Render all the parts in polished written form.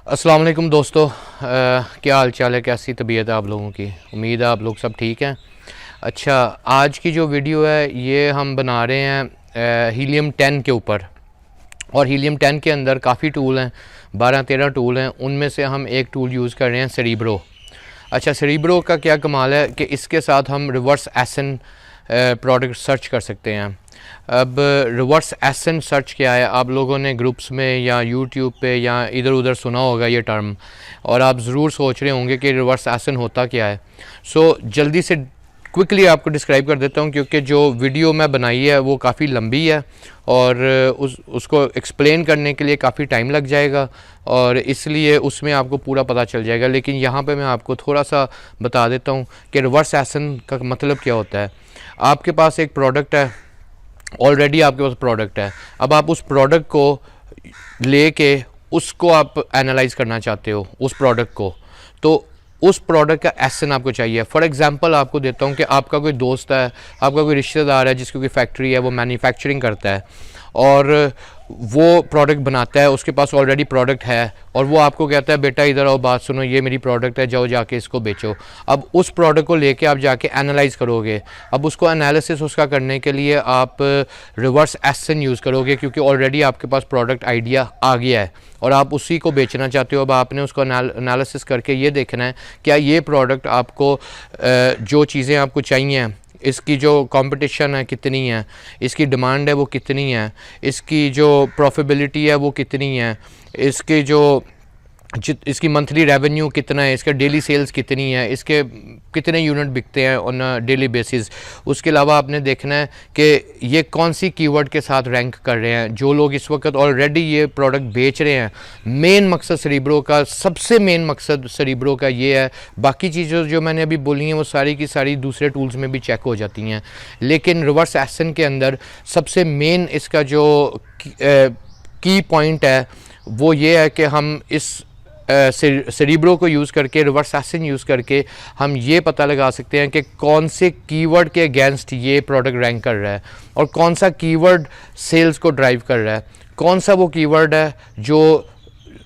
अस्सलाम वालेकुम दोस्तों, क्या हाल चाल है, कैसी तबीयत है आप लोगों की। उम्मीद है आप लोग सब ठीक हैं। अच्छा, आज की जो वीडियो है ये हम बना रहे हैं हीलियम 10 के ऊपर। और हीलियम 10 के अंदर काफ़ी टूल हैं, 12-13 टूल हैं। उनमें से हम एक टूल यूज़ कर रहे हैं सेरिब्रो। अच्छा, सेरिब्रो का क्या कमाल है कि इसके साथ हम रिवर्स एसन प्रोडक्ट सर्च कर सकते हैं। अब रिवर्स एसन सर्च क्या है, आप लोगों ने ग्रुप्स में या यूट्यूब पे या इधर उधर सुना होगा ये टर्म, और आप ज़रूर सोच रहे होंगे कि रिवर्स एसन होता क्या है। जल्दी से क्विकली आपको डिस्क्राइब कर देता हूँ, क्योंकि जो वीडियो मैं बनाई है वो काफ़ी लंबी है और उसको एक्सप्लेन करने के लिए काफ़ी टाइम लग जाएगा, और इसलिए उसमें आपको पूरा पता चल जाएगा। लेकिन यहाँ पे मैं आपको थोड़ा सा बता देता हूँ कि रिवर्स एसन का मतलब क्या होता है। आपके पास एक प्रोडक्ट है, ऑलरेडी आपके पास प्रोडक्ट है। अब आप उस प्रोडक्ट को लेके उसको आप एनालाइज करना चाहते हो, उस प्रोडक्ट को, तो उस प्रोडक्ट का एसन आपको चाहिए। फॉर एग्जांपल आपको देता हूँ कि आपका कोई दोस्त है, आपका कोई रिश्तेदार है जिसकी कोई फैक्ट्री है, वो मैन्युफैक्चरिंग करता है और वो प्रोडक्ट बनाता है, उसके पास ऑलरेडी प्रोडक्ट है, और वो आपको कहता है बेटा इधर आओ, बात सुनो, ये मेरी प्रोडक्ट है, जाओ जाके इसको बेचो। अब उस प्रोडक्ट को लेके आप जाके एनालाइज करोगे। अब उसको एनालिसिस उसका करने के लिए आप रिवर्स एसन यूज़ करोगे, क्योंकि ऑलरेडी आपके पास प्रोडक्ट आइडिया आ गया है और आप उसी को बेचना चाहते हो। अब आपने उसको एनालिसिस करके ये देखना है क्या ये प्रोडक्ट आपको जो चीज़ें आपको चाहिए, इसकी जो कंपटीशन है कितनी है, इसकी डिमांड है वो कितनी है, इसकी जो प्रॉफिटेबिलिटी है वो कितनी है, इसकी जो इसकी मंथली रेवेन्यू कितना है, इसका डेली सेल्स कितनी है, इसके कितने यूनिट बिकते हैं ऑन डेली बेसिस। उसके अलावा आपने देखना है कि ये कौन सी कीवर्ड के साथ रैंक कर रहे हैं जो लोग इस वक्त ऑलरेडी ये प्रोडक्ट बेच रहे हैं। मेन मकसद सेरिब्रो का, सबसे मेन मकसद सेरिब्रो का ये है। बाकी चीज़ें जो मैंने अभी बोली हैं वो सारी की सारी दूसरे टूल्स में भी चेक हो जाती हैं, लेकिन रिवर्स एसन के अंदर सबसे मेन इसका जो की पॉइंट है वो ये है कि हम इस सेरिब्रो को यूज़ करके, रिवर्स एसन यूज़ करके हम ये पता लगा सकते हैं कि कौन से कीवर्ड के अगेंस्ट ये प्रोडक्ट रैंक कर रहा है और कौन सा कीवर्ड सेल्स को ड्राइव कर रहा है, कौन सा वो कीवर्ड है जो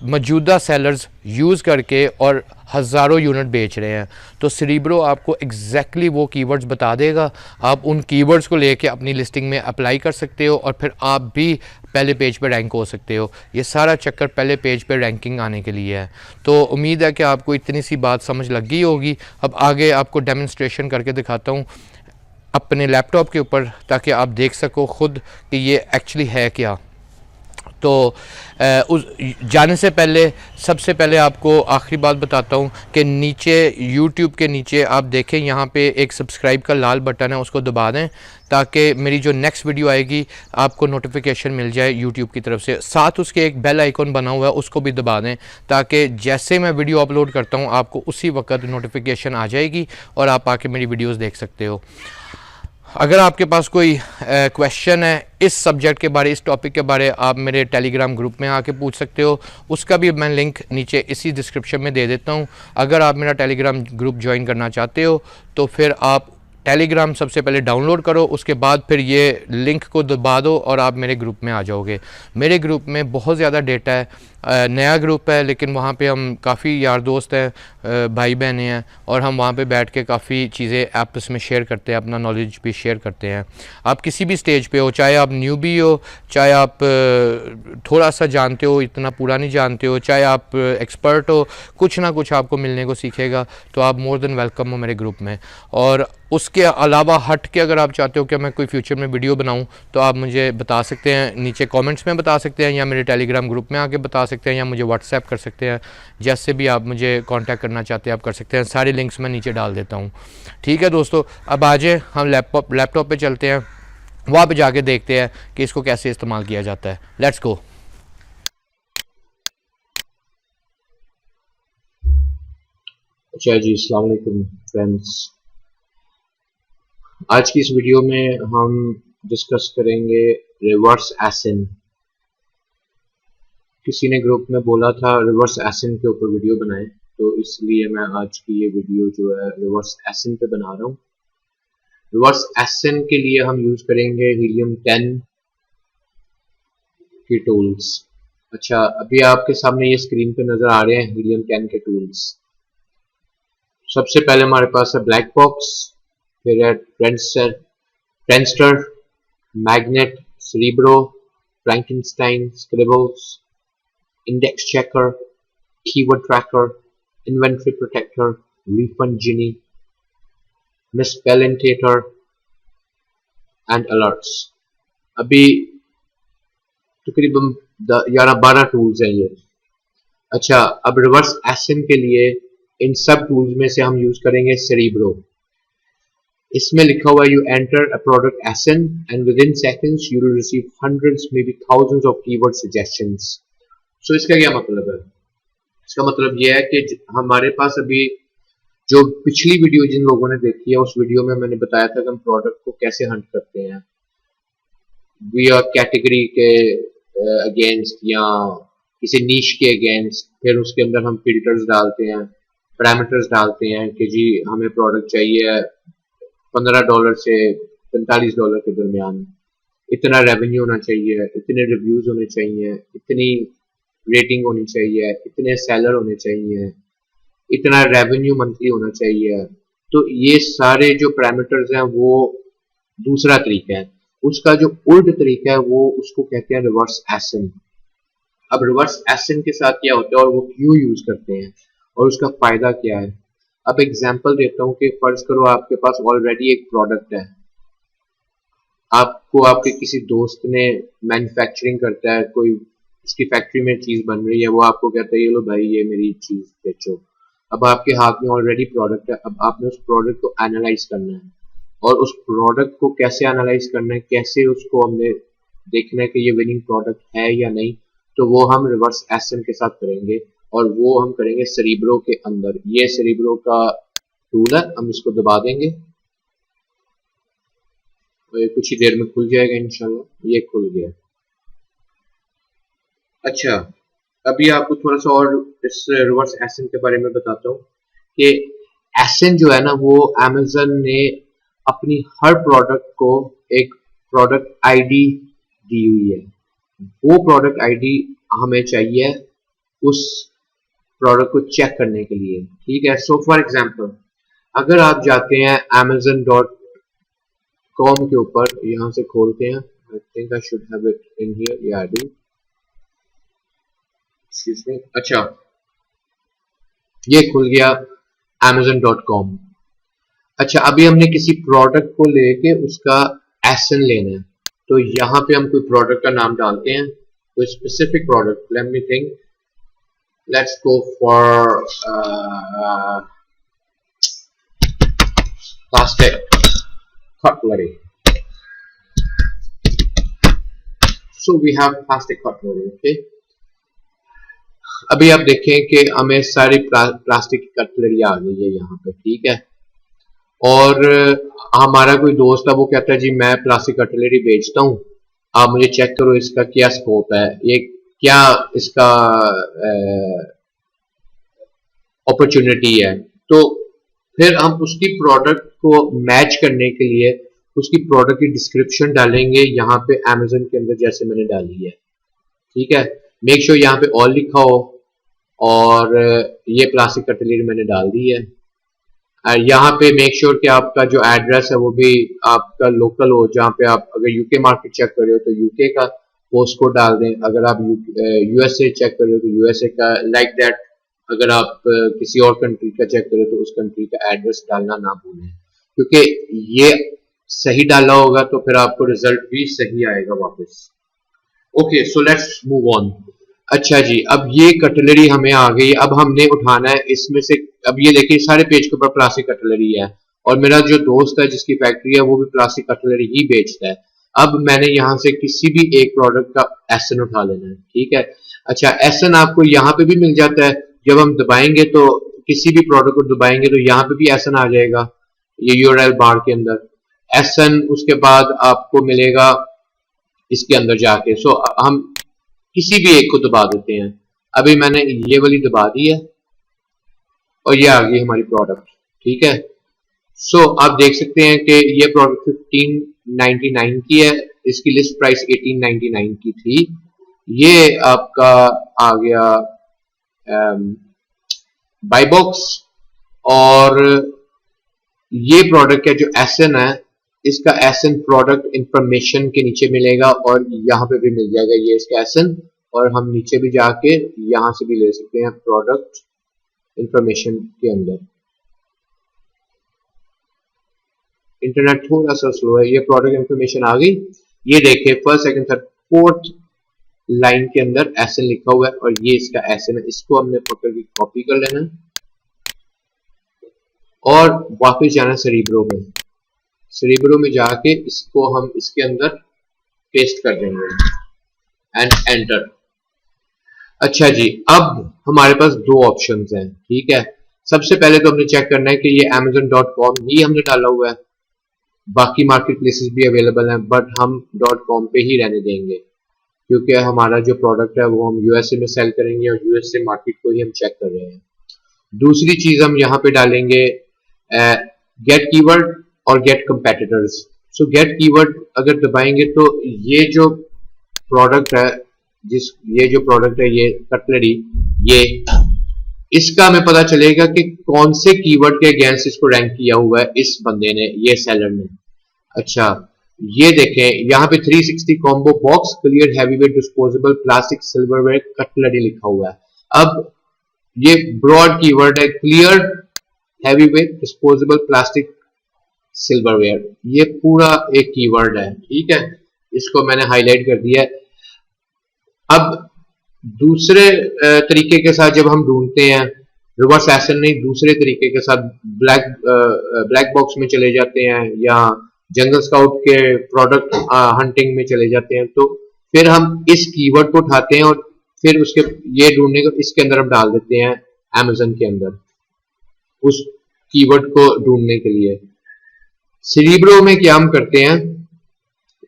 मौजूदा सेलर्स यूज़ करके और हज़ारों यूनिट बेच रहे हैं। तो सेरिब्रो आपको एग्जैक्टली वो कीवर्ड्स बता देगा। आप उन कीवर्ड्स को लेके अपनी लिस्टिंग में अप्लाई कर सकते हो और फिर आप भी पहले पेज पे रैंक हो सकते हो। ये सारा चक्कर पहले पेज पे रैंकिंग आने के लिए है। तो उम्मीद है कि आपको इतनी सी बात समझ लग गई होगी। अब आगे आपको डेमोन्स्ट्रेशन करके दिखाता हूँ अपने लैपटॉप के ऊपर, ताकि आप देख सको ख़ुद कि ये एक्चुअली है क्या। तो उस जाने से पहले सबसे पहले आपको आखिरी बात बताता हूँ कि नीचे YouTube के नीचे आप देखें, यहाँ पे एक सब्सक्राइब का लाल बटन है, उसको दबा दें ताकि मेरी जो नेक्स्ट वीडियो आएगी आपको नोटिफिकेशन मिल जाए YouTube की तरफ से। साथ उसके एक बेल आइकॉन बना हुआ है, उसको भी दबा दें ताकि जैसे मैं वीडियो अपलोड करता हूँ आपको उसी वक्त नोटिफिकेशन आ जाएगी और आप आके मेरी वीडियोज़ देख सकते हो। अगर आपके पास कोई क्वेश्चन है इस सब्जेक्ट के बारे, इस टॉपिक के बारे, आप मेरे टेलीग्राम ग्रुप में आके पूछ सकते हो। उसका भी मैं लिंक नीचे इसी डिस्क्रिप्शन में दे देता हूँ। अगर आप मेरा टेलीग्राम ग्रुप ज्वाइन करना चाहते हो तो फिर आप टेलीग्राम सबसे पहले डाउनलोड करो, उसके बाद फिर ये लिंक को दबा दो और आप मेरे ग्रुप में आ जाओगे। मेरे ग्रुप में बहुत ज़्यादा डेटा है, नया ग्रुप है, लेकिन वहाँ पे हम काफ़ी यार दोस्त हैं, भाई बहनें हैं, और हम वहाँ पे बैठ के काफ़ी चीज़ें आपस में शेयर करते हैं, अपना नॉलेज भी शेयर करते हैं। आप किसी भी स्टेज पे हो, चाहे आप न्यूबी हो, चाहे आप थोड़ा सा जानते हो, इतना पूरा नहीं जानते हो, चाहे आप एक्सपर्ट हो, कुछ ना कुछ आपको मिलने को सीखेगा। तो आप मोर देन वेलकम हो मेरे ग्रुप में। और उसके अलावा हट के अगर आप चाहते हो कि मैं कोई फ्यूचर में वीडियो बनाऊं तो आप मुझे बता सकते हैं, नीचे कमेंट्स में बता सकते हैं, या मेरे टेलीग्राम ग्रुप में आके बता सकते हैं, या मुझे व्हाट्सएप कर सकते हैं। जैसे भी आप मुझे कांटेक्ट करना चाहते हैं आप कर सकते हैं। सारे लिंक्स मैं नीचे डाल देता हूँ। ठीक है दोस्तों, अब आ जाए हम लैपटॉप पे चलते हैं, वहाँ पे जाके देखते हैं कि इसको कैसे इस्तेमाल किया जाता है। Let's go. अच्छा जी, अस्सलाम वालेकुम फ्रेंड्स। आज की इस वीडियो में हम डिस्कस करेंगे रिवर्स एसन। किसी ने ग्रुप में बोला था रिवर्स एसन के ऊपर वीडियो बनाएं, तो इसलिए मैं आज की ये वीडियो जो है रिवर्स एसन पे बना रहा हूँ। रिवर्स एसन के लिए हम यूज करेंगे हीलियम 10 की टूल्स। अच्छा, अभी आपके सामने ये स्क्रीन पे नजर आ रहे हैं हीलियम 10 के टूल्स। सबसे पहले हमारे पास है ब्लैक बॉक्स, फिर है Trendster, Magnet, Cerebro, Frankenstein, Scribbles, Index Checker, Keyword Tracker, Inventory Protector, Refund Genie, Misspellinator and Alerts. अभी तकरीबन 11-12 टूल्स हैं ये। अच्छा, अब रिवर्स एसिन के लिए इन सब टूल्स में से हम यूज करेंगे सेरिब्रो। इसमें लिखा हुआ you enter a product ASIN and within seconds you will receive hundreds maybe thousands of keyword suggestions. So इसका क्या मतलब है? इसका मतलब यह है कि हमारे पास अभी जो पिछली वीडियो जिन लोगों ने देखी है, उस वीडियो में मैंने बताया था कि हम प्रोडक्ट को कैसे हंट करते हैं, वी आर कैटेगरी के अगेंस्ट या किसी नीश के अगेंस्ट। फिर उसके अंदर हम फिल्टर्स डालते हैं, पैरामीटर्स डालते हैं कि जी हमें प्रोडक्ट चाहिए $15 से $45 के दरमियान, इतना रेवेन्यू होना चाहिए, इतने रिव्यूज होने चाहिए, इतनी रेटिंग होनी चाहिए, इतने सेलर होने चाहिए, इतना रेवेन्यू मंथली होना चाहिए। तो ये सारे जो पैरामीटर्स हैं वो दूसरा तरीका है। उसका जो उल्ट तरीका है वो उसको कहते हैं रिवर्स एसिन। अब रिवर्स एसिन के साथ क्या होता है और वो क्यों यूज करते हैं और उसका फायदा क्या है? अब एग्जांपल देता हूँ कि फर्ज करो आपके पास ऑलरेडी एक प्रोडक्ट है, आपको आपके किसी दोस्त ने मैन्युफैक्चरिंग करता है, कोई इसकी फैक्ट्री में चीज बन रही है, वो आपको कहता है ये लो भाई ये मेरी चीज बेचो। अब आपके हाथ में ऑलरेडी प्रोडक्ट है, अब आपने उस प्रोडक्ट को एनालाइज करना है। और उस प्रोडक्ट को कैसे एनालाइज करना है, कैसे उसको हमने देखना है कि ये विनिंग प्रोडक्ट है या नहीं, तो वो हम रिवर्स एसिन के साथ करेंगे और वो हम करेंगे सेरिब्रो के अंदर। ये सेरिब्रो का टूल है, हम इसको दबा देंगे तो ये कुछ ही देर में खुल जाएगा इंशाल्लाह। ये खुल गया। अच्छा, अभी आपको थोड़ा सा और इस रिवर्स एसिन के बारे में बताता हूँ कि एसिन जो है ना वो अमेज़न ने अपनी हर प्रोडक्ट को एक प्रोडक्ट आईडी दी हुई है। वो प्रोडक्ट आईडी हमें चाहिए उस प्रोडक्ट को चेक करने के लिए, ठीक है। सो फॉर एग्जांपल अगर आप जाते हैं amazon.com के ऊपर, यहां से खोलते हैं, I think I should have it in here, या आई डू, एक्सक्यूज मी। अच्छा, ये खुल गया amazon.com। अच्छा, अभी हमने किसी प्रोडक्ट को लेके उसका एसिन लेना है, तो यहाँ पे हम कोई प्रोडक्ट का नाम डालते हैं, कोई specific product. Let me think, let's go for plastic cutlery, so we have plastic cutlery, okay। अभी आप देखें कि हमें सारी प्लास्टिक की कटलरी आ गई है यहाँ पे, ठीक है। और हमारा कोई दोस्त है वो कहता है जी मैं प्लास्टिक कटलरी बेचता हूँ, आप मुझे चेक करो इसका क्या स्कोप है, ये क्या इसका अपॉर्चुनिटी है। तो फिर हम उसकी प्रोडक्ट को मैच करने के लिए उसकी प्रोडक्ट की डिस्क्रिप्शन डालेंगे यहाँ पे अमेज़न के अंदर, जैसे मैंने डाली है, ठीक है। मेक श्योर यहाँ पे ऑल लिखा हो और ये प्लास्टिक कटलरी मैंने डाल दी है। यहाँ पे मेक श्योर कि आपका जो एड्रेस है वो भी आपका लोकल हो, जहाँ पे आप अगर यूके मार्केट चेक कर रहे हो तो यूके का पोस्ट कोड डाल दें, अगर आप यूएसए चेक कर रहे हो तो यूएसए का, लाइक दैट। अगर आप किसी और कंट्री का चेक करें तो उस कंट्री का एड्रेस डालना ना भूलें, क्योंकि ये सही डाला होगा तो फिर आपको रिजल्ट भी सही आएगा वापस। Okay, so let's move on. अच्छा जी, अब ये कटलरी हमें आ गई, अब हमने उठाना है इसमें से। अब ये देखिए सारे पेज के ऊपर प्लास्टिक कटलरी है और मेरा जो दोस्त है जिसकी फैक्ट्री है वो भी प्लास्टिक कटलरी ही बेचता है। अब मैंने यहाँ से किसी भी एक प्रोडक्ट का एसन उठा लेना है, ठीक है। अच्छा, एसन आपको यहाँ पे भी मिल जाता है, जब हम दबाएंगे तो किसी भी प्रोडक्ट को दबाएंगे तो यहाँ पे भी एसन आ जाएगा, ये यूआरएल बार के अंदर एसन। उसके बाद आपको मिलेगा इसके अंदर जाके। सो हम किसी भी एक को दबा देते हैं। अभी मैंने ये वाली दबा दी है और ये आ गई हमारी प्रोडक्ट, ठीक है। सो आप देख सकते हैं कि ये प्रोडक्ट 1599 की है, इसकी लिस्ट प्राइस 1899 की थी। ये आपका आ गया बाई बॉक्स। और ये प्रोडक्ट है जो एसएन है, इसका एसएन प्रोडक्ट इंफॉर्मेशन के नीचे मिलेगा और यहाँ पे भी मिल जाएगा ये इसका एसएन। और हम नीचे भी जाके यहाँ से भी ले सकते हैं प्रोडक्ट इंफॉर्मेशन के अंदर। इंटरनेट थोड़ा सा स्लो है। ये प्रोडक्ट इंफॉर्मेशन आ गई। ये देखिए first second third fourth line के अंदर एसएन लिखा हुआ है और ये इसका एसएन है। इसको हमने पकड़ के कॉपी कर लेना है और वापस जाना सेरिब्रो में। सेरिब्रो में जाके इसको हम इसके अंदर पेस्ट कर देंगे एंड एंटर। अच्छा जी, अब हमारे पास दो ऑप्शंस हैं, ठीक है। सबसे पहले तो हमने चेक करना है कि ये amazon.com ही हमने डाला हुआ है। बाकी मार्केट प्लेसेस भी अवेलेबल हैं बट हम .com पे ही रहने देंगे क्योंकि हमारा जो प्रोडक्ट है वो हम यूएसए में सेल करेंगे और यूएसए मार्केट को ही हम चेक कर रहे हैं। दूसरी चीज हम यहाँ पे डालेंगे गेट कीवर्ड और get competitors. So get keyword अगर दबाएंगे तो ये जो प्रोडक्ट है ये कटलरी, ये इसका हमें पता चलेगा कि कौन से कीवर्ड के अगेंस्ट इसको रैंक किया हुआ है इस बंदे ने, ये सेलर ने। अच्छा, ये देखें यहाँ पे 360 combo box clear heavyweight disposable plastic silverware cutlery लिखा हुआ है। अब ये ब्रॉड कीवर्ड है, clear heavyweight disposable plastic silverware, ये पूरा एक कीवर्ड है, ठीक है। इसको मैंने हाईलाइट कर दिया है। अब दूसरे तरीके के साथ जब हम ढूंढते हैं, रिवर्स एसन नहीं, दूसरे तरीके के साथ ब्लैक बॉक्स में चले जाते हैं या जंगल स्काउट के प्रोडक्ट हंटिंग में चले जाते हैं, तो फिर हम इस कीवर्ड को उठाते हैं और फिर उसके ये ढूंढने को इसके अंदर हम डाल देते हैं अमेज़न के अंदर उस कीवर्ड को ढूंढने के लिए। सेरिब्रो में क्या हम करते हैं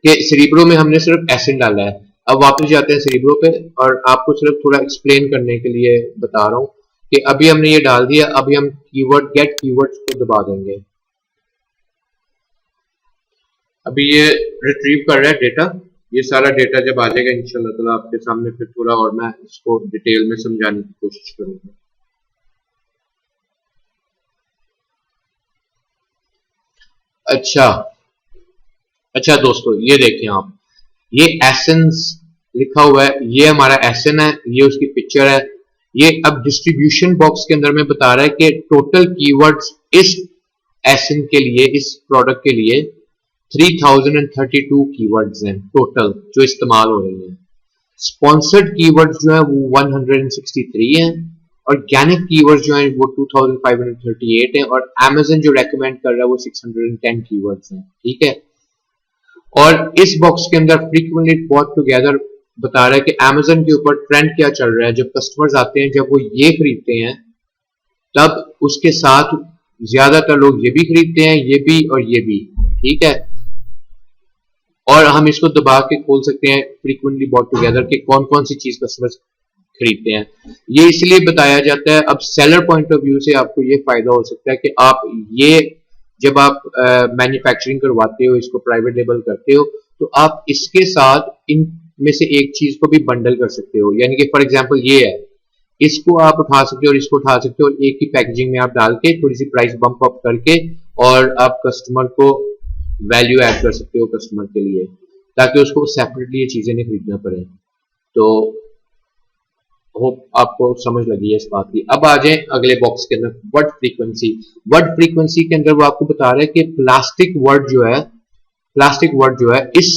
कि सेरिब्रो में हमने सिर्फ एसिड डाला है। अब वापस जाते हैं सेरिब्रो पे और आपको सिर्फ थोड़ा एक्सप्लेन करने के लिए बता रहा हूं कि अभी हमने ये डाल दिया। अभी हम कीवर्ड गेट कीवर्ड्स को दबा देंगे। अभी ये रिट्रीव कर रहा है डेटा। ये सारा डेटा जब आ जाएगा इंशाल्लाह ताला आपके सामने फिर थोड़ा और मैं इसको डिटेल में समझाने की कोशिश करूंगा। अच्छा दोस्तों, ये देखें आप, ये एसेंस लिखा हुआ है, ये हमारा एसन है, ये उसकी पिक्चर है। ये अब डिस्ट्रीब्यूशन बॉक्स के अंदर में बता रहा है कि टोटल कीवर्ड्स इस एसन के लिए, इस प्रोडक्ट के लिए 3032 कीवर्ड्स हैं टोटल जो इस्तेमाल हो रही हैं। स्पॉन्सर्ड कीवर्ड्स जो है वो 163 हैं, ऑर्गेनिक कीवर्ड्स जो है वो 2538 है और Amazon जो रेकमेंड कर रहा है वो 610 कीवर्ड्स हैं, ठीक है। और इस बॉक्स के अंदर फ्रीक्वेंटली बॉट टुगेदर बता रहा है कि Amazon के ऊपर ट्रेंड क्या चल रहा है। जब कस्टमर्स आते हैं, जब वो ये खरीदते हैं, तब उसके साथ ज्यादातर लोग ये भी खरीदते हैं, ये भी और ये भी, ठीक है। और हम इसको दबा के खोल सकते हैं फ्रीक्वेंटली बॉट टुगेदर के कौन कौन सी चीज कस्टमर्स खरीदते हैं। ये इसलिए बताया जाता है, अब सेलर पॉइंट ऑफ व्यू से आपको ये फायदा हो सकता है कि आप ये जब आप मैन्युफैक्चरिंग करवाते हो, इसको प्राइवेट लेबल करते हो, तो आप इसके साथ इन में से एक चीज को भी बंडल कर सकते हो। यानी कि फॉर एग्जांपल ये है, इसको आप उठा सकते हो और इसको उठा सकते हो और एक ही पैकेजिंग में आप डाल के थोड़ी सी प्राइस बम्प अप करके और आप कस्टमर को वैल्यू ऐड कर सकते हो कस्टमर के लिए, ताकि उसको सेपरेटली ये चीजें नहीं खरीदना पड़े। तो होप आपको समझ लगी है इस बात की। अब आ जाए अगले बॉक्स के अंदर, वर्ड फ्रीक्वेंसी। वर्ड फ्रीक्वेंसी के अंदर वो आपको बता रहा है कि प्लास्टिक वर्ड जो है इस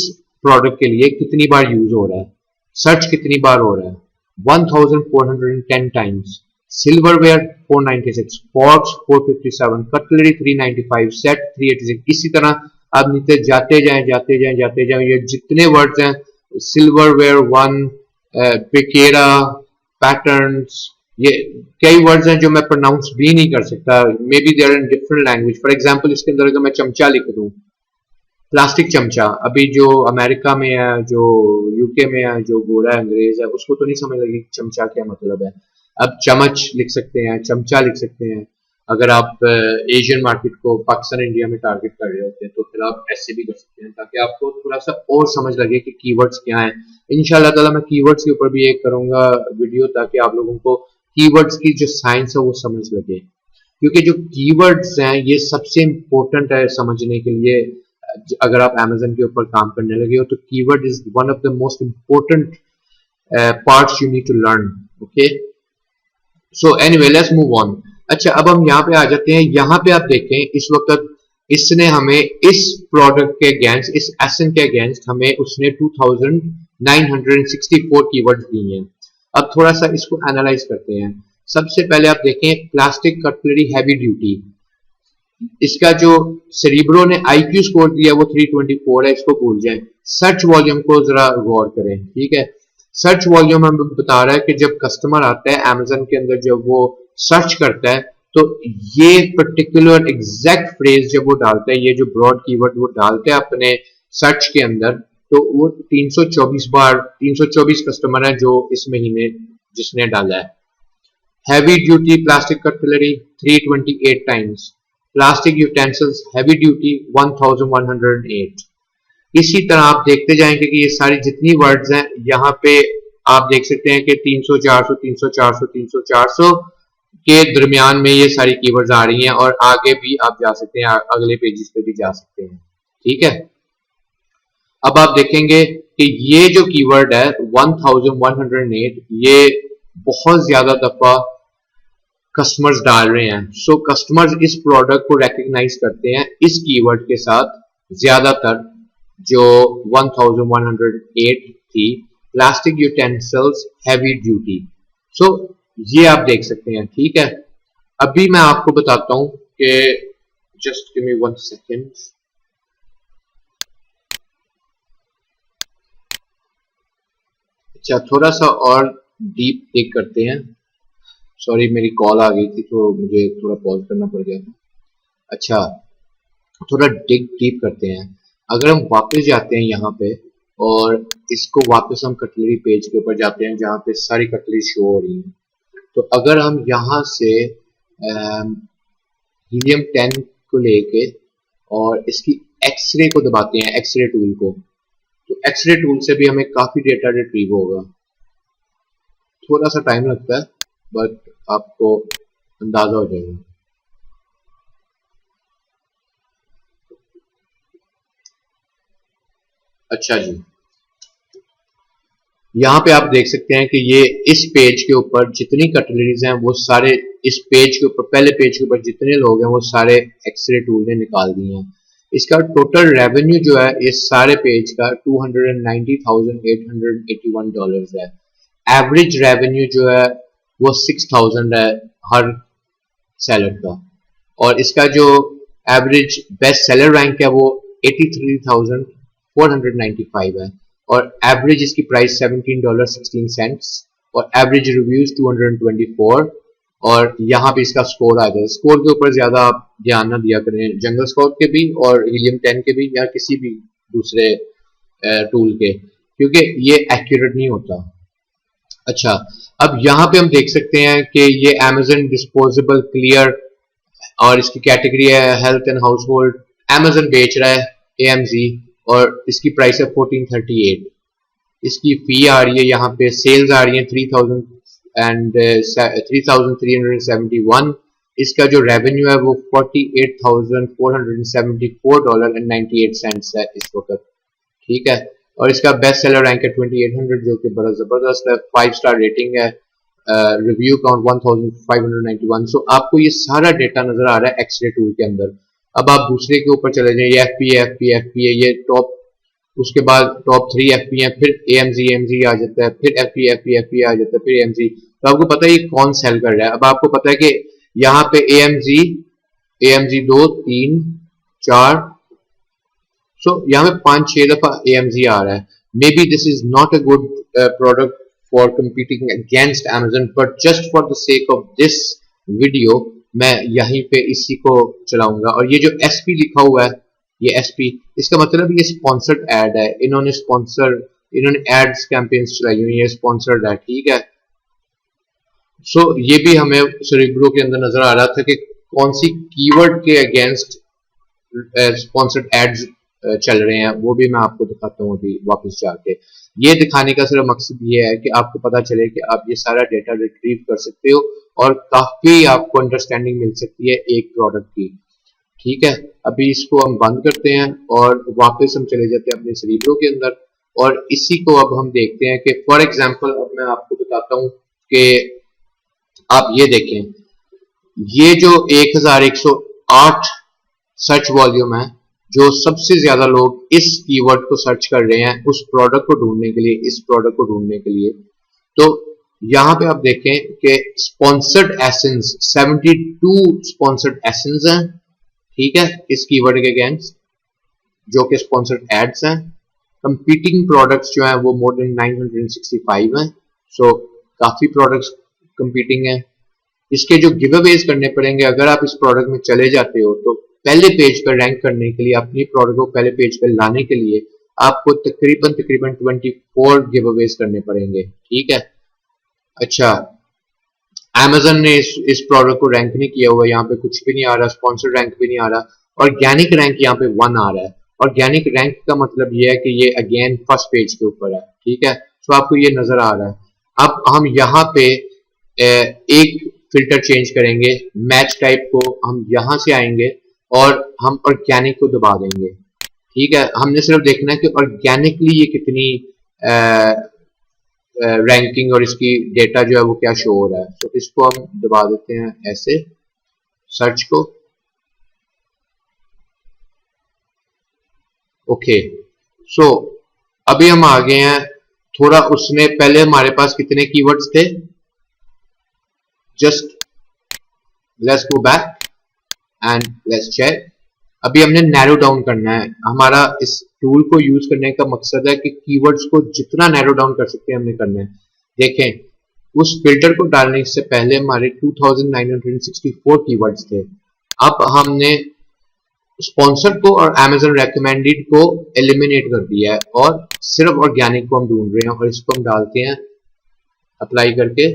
प्रोडक्ट के लिए कितनी बार यूज हो रहा है, सर्च कितनी बार हो रहा है। 1410 times, silverware 496, forex 457, cutlery 395, set 386। इसी तरह आप नीचे जाते जाएं, ये जितने वर्ड्स हैं, सिल्वरवेयर 1, पेकेरा, पैटर्न्स, ये कई वर्ड्स हैं जो मैं प्रोनाउंस भी नहीं कर सकता, maybe they are in different language. For example इसके अंदर अगर मैं चमचा लिख दूं, प्लास्टिक चमचा, अभी जो अमेरिका में है, जो यूके में है, जो गोरा अंग्रेज है, उसको तो नहीं समझ लगी चमचा क्या मतलब है। अब चम्मच लिख सकते हैं, चमचा लिख सकते हैं। अगर आप एशियन मार्केट को पाकिस्तान इंडिया में टारगेट कर रहे होते हैं तो फिर आप ऐसे भी कर सकते हैं, ताकि आपको थोड़ा सा और समझ लगे कि कीवर्ड्स क्या हैं। इंशाल्लाह ताला मैं कीवर्ड्स के ऊपर भी एक करूंगा वीडियो, ताकि आप लोगों को कीवर्ड्स की जो साइंस है वो समझ लगे, क्योंकि जो कीवर्ड्स हैं ये सबसे इम्पोर्टेंट है समझने के लिए। अगर आप अमेजन के ऊपर काम करने लगे हो तो keyword is one of the most important parts you need to learn. Okay, so anyway let's move on. अच्छा, अब हम यहाँ पे आ जाते हैं। यहाँ पे आप देखें इस वक्त इसने हमें इस प्रोडक्ट के अगेंस्ट, इस एसन के अगेंस्ट हमें उसने 2964 कीवर्ड्स दिए हैं। अब थोड़ा सा इसको एनालाइज करते हैं। सबसे पहले आप देखें प्लास्टिक कटलरी हैवी ड्यूटी, इसका जो सेरिब्रो ने आईक्यू स्कोर दिया वो 324 है, इसको भूल जाएं। सर्च वॉल्यूम को जरा गौर करें, ठीक है। सर्च वॉल्यूम हमें बता रहा है कि जब कस्टमर आता है अमेजन के अंदर, जब वो सर्च करता है तो ये पर्टिकुलर एग्जैक्ट फ्रेज जब वो डालता है, ये जो ब्रॉड कीवर्ड वो डालता है अपने सर्च के अंदर, तो वो 324 बार, 324 कस्टमर है जो इस महीने जिसने डाला है। Heavy duty plastic cutlery 328 times, plastic utensils heavy duty 1108। इसी तरह आप देखते जाएंगे कि ये सारी जितनी वर्ड्स हैं यहाँ पे आप देख सकते हैं कि 300 400 300 400 300 400 के दरमियान में ये सारी कीवर्ड्स आ रही हैं, और आगे भी आप जा सकते हैं, अगले पेजेस पे भी जा सकते हैं, ठीक है। अब आप देखेंगे कि ये जो कीवर्ड है 1108, ये बहुत ज्यादा दफा कस्टमर्स डाल रहे हैं। सो कस्टमर्स इस प्रोडक्ट को रिकग्नाइज करते हैं इस कीवर्ड के साथ ज्यादातर, जो 1108 थी, प्लास्टिक यूटेंसिल्स हैवी ड्यूटी। सो ये आप देख सकते हैं, ठीक है। अभी मैं आपको बताता हूं कि जस्ट गिव मी 1 सेकेंड। अच्छा, थोड़ा सा और डीप टेक करते हैं। सॉरी, मेरी कॉल आ गई थी तो मुझे थोड़ा पॉज करना पड़ गया था। अच्छा, थोड़ा डिग डीप करते हैं। अगर हम वापस जाते हैं यहाँ पे और इसको वापस हम कटलरी पेज के ऊपर जाते हैं जहाँ पे सारी कटलरी शो हो रही है, तो अगर हम यहाँ से हीलियम 10 को लेके और इसकी एक्सरे को दबाते हैं, एक्सरे टूल को, तो एक्सरे टूल से भी हमें काफी डेटा रिट्रीव होगा। थोड़ा सा टाइम लगता है बट आपको अंदाजा हो जाएगा। अच्छा जी, यहाँ पे आप देख सकते हैं कि ये इस पेज के ऊपर जितनी कटलरीज हैं वो सारे इस पेज के ऊपर, पहले पेज के ऊपर जितने लोग हैं वो सारे एक्सरे टूल ने निकाल दिए हैं। इसका टोटल रेवेन्यू जो है इस सारे पेज का $290,881 है। एवरेज रेवेन्यू जो है वो 6000 है हर सेलर का, और इसका जो एवरेज बेस्ट सेलर रैंक है वो 83,495 है, और एवरेज इसकी प्राइस $17.16, और एवरेज रिव्यूज 224, और यहाँ पे इसका स्कोर आ जाए। स्कोर के ऊपर ज्यादा आप ध्यान ना दिया करें, जंगल स्कोर के भी और हीलियम 10 के भी या किसी भी दूसरे टूल के, क्योंकि ये एक्यूरेट नहीं होता। अच्छा, अब यहाँ पे हम देख सकते हैं कि ये Amazon डिस्पोजेबल क्लियर, और इसकी कैटेगरी है health and house hold. Amazon बेच रहा है AMZ, और इसकी प्राइस है 1438। इसकी फी आ रही है, यहाँ पे सेल्स आ रही है 3,371। इसका जो रेवेन्यू है वो $48,474.98 है इस वक्त, ठीक है। और इसका बेस्ट सेलर रैंक है 2800, जो कि बड़ा जबरदस्त है। 5 स्टार रेटिंग है, रिव्यू काउंट 1591। सो आपको ये सारा डेटा नजर आ रहा है एक्सरे टूल के अंदर। अब आप दूसरे के ऊपर चले जाए, ये FP ये टॉप, उसके बाद टॉप 3 FP है, फिर AMZ आ जाता है, फिर FP आ जाता है, फिर AMZ। तो आपको पता है ये कौन सेल कर रहा है। अब आपको पता है कि यहाँ पे AMZ 2 3 4, सो यहाँ पे 5-6 दफा AMZ आ रहा है। May be this is not a good product for competing against Amazon, but just for the sake of this video मैं यहीं पे इसी को चलाऊंगा। और ये जो SP लिखा हुआ है, ये SP, इसका मतलब ये स्पॉन्सर्ड एड है। इन्होंने एड्स कैंपेन्स चलाई हुई है, स्पॉन्सर्ड है, ठीक है। सो ये भी हमें सेरिब्रो के अंदर नजर आ रहा था कि कौन सी कीवर्ड के अगेंस्ट स्पॉन्सर्ड एड्स चल रहे हैं, वो भी मैं आपको दिखाता हूँ अभी वापस जाके। ये दिखाने का सिर्फ मकसद ये है कि आपको पता चले कि आप ये सारा डेटा रिट्रीव कर सकते हो और काफी आपको अंडरस्टैंडिंग मिल सकती है एक प्रोडक्ट की। ठीक है, अभी इसको हम बंद करते हैं और वापस हम चले जाते हैं अपने सरीरों के अंदर और इसी को अब हम देखते हैं कि फॉर एग्जांपल अब मैं आपको बताता हूँ कि आप ये देखें, ये जो 1108 सर्च वॉल्यूम है, जो सबसे ज्यादा लोग इस कीवर्ड को सर्च कर रहे हैं उस प्रोडक्ट को ढूंढने के लिए, इस प्रोडक्ट को ढूंढने के लिए। तो यहां पे आप देखें कि स्पॉन्सर्ड एसेंस 72 स्पॉन्सर्ड एसेंस हैं, ठीक है, इस कीवर्ड के अगेंस्ट, जो कि स्पॉन्सर्ड एड्स हैं। कंपीटिंग प्रोडक्ट्स जो हैं वो मोर देन 965 हैं, सो काफी प्रोडक्ट्स कंपीटिंग हैं। इसके जो गिव अवेज करने पड़ेंगे, अगर आप इस प्रोडक्ट में चले जाते हो तो पहले पेज पर रैंक करने के लिए, अपनी प्रोडक्ट को पहले पेज पर लाने के लिए आपको तकरीबन 24 गिव अवेज करने पड़ेंगे, ठीक है। अच्छा, Amazon ने इस प्रोडक्ट को रैंक नहीं किया हुआ, यहाँ पे कुछ भी नहीं आ रहा, स्पॉन्सर्ड रैंक भी नहीं आ रहा, ऑर्गेनिक रैंक यहाँ पे 1 आ रहा है। ऑर्गेनिक रैंक का मतलब ये है कि ये अगेन फर्स्ट पेज के ऊपर है, ठीक है, तो आपको ये नजर आ रहा है। अब हम यहाँ पे एक फिल्टर चेंज करेंगे, मैच टाइप को हम यहां से आएंगे और हम ऑर्गेनिक को दबा देंगे, ठीक है। हमने सिर्फ देखना है कि ऑर्गेनिकली ये कितनी रैंकिंग और इसकी डेटा जो है वो क्या शो हो रहा है। तो इसको हम दबा देते हैं ऐसे, सर्च को, ओके। सो अभी हम आ गए हैं थोड़ा, उसने पहले हमारे पास कितने कीवर्ड्स थे, just let's go back and let's check. अभी हमने नैरो डाउन करना है, हमारा इस टूल को यूज करने का मकसद है कि कीवर्ड्स को जितना नैरो डाउन कर सकते हैं हमने करना है। देखें, उस फिल्टर को डालने से पहले हमारे 2964 कीवर्ड्स थे। अब हमने स्पॉन्सर को और Amazon रेकमेंडेड को एलिमिनेट कर दिया है और सिर्फ ऑर्गेनिक को हम ढूंढ रहे हैं और इसको हम डालते हैं अप्लाई करके,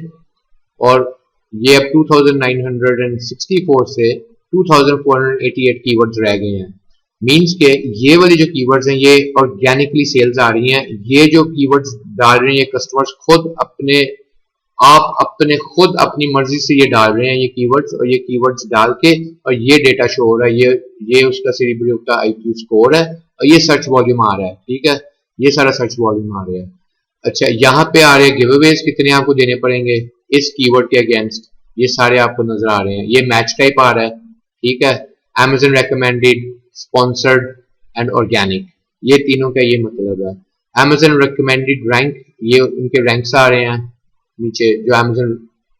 और ये अब 2964 से 2488 कीवर्ड्स रह गए हैं। मींस के ये वाली जो कीवर्ड्स हैं ये ऑर्गेनिकली सेल्स आ रही हैं। ये जो कीवर्ड्स डाल रहे हैं ये कस्टमर्स खुद अपने खुद अपनी मर्जी से ये डाल रहे हैं ये कीवर्ड्स, और ये कीवर्ड्स डाल के और ये डेटा शो हो रहा है, ये उसका सेरेब्रम का IQ स्कोर है और ये सर्च वॉल्यूम आ रहा है, ठीक है, ये सारा सर्च वॉल्यूम आ रहा है। अच्छा, यहाँ पे आ रहे हैं गिव अवेज कितने आपको देने पड़ेंगे इस कीवर्ड के अगेंस्ट, ये सारे आपको नजर आ रहे हैं। ये मैच टाइप आ रहा है, ठीक है, Amazon recommended, sponsored and organic, ये तीनों का ये मतलब है। Amazon रेकमेंडेड रैंक, ये उनके रैंक्स आ रहे हैं नीचे जो Amazon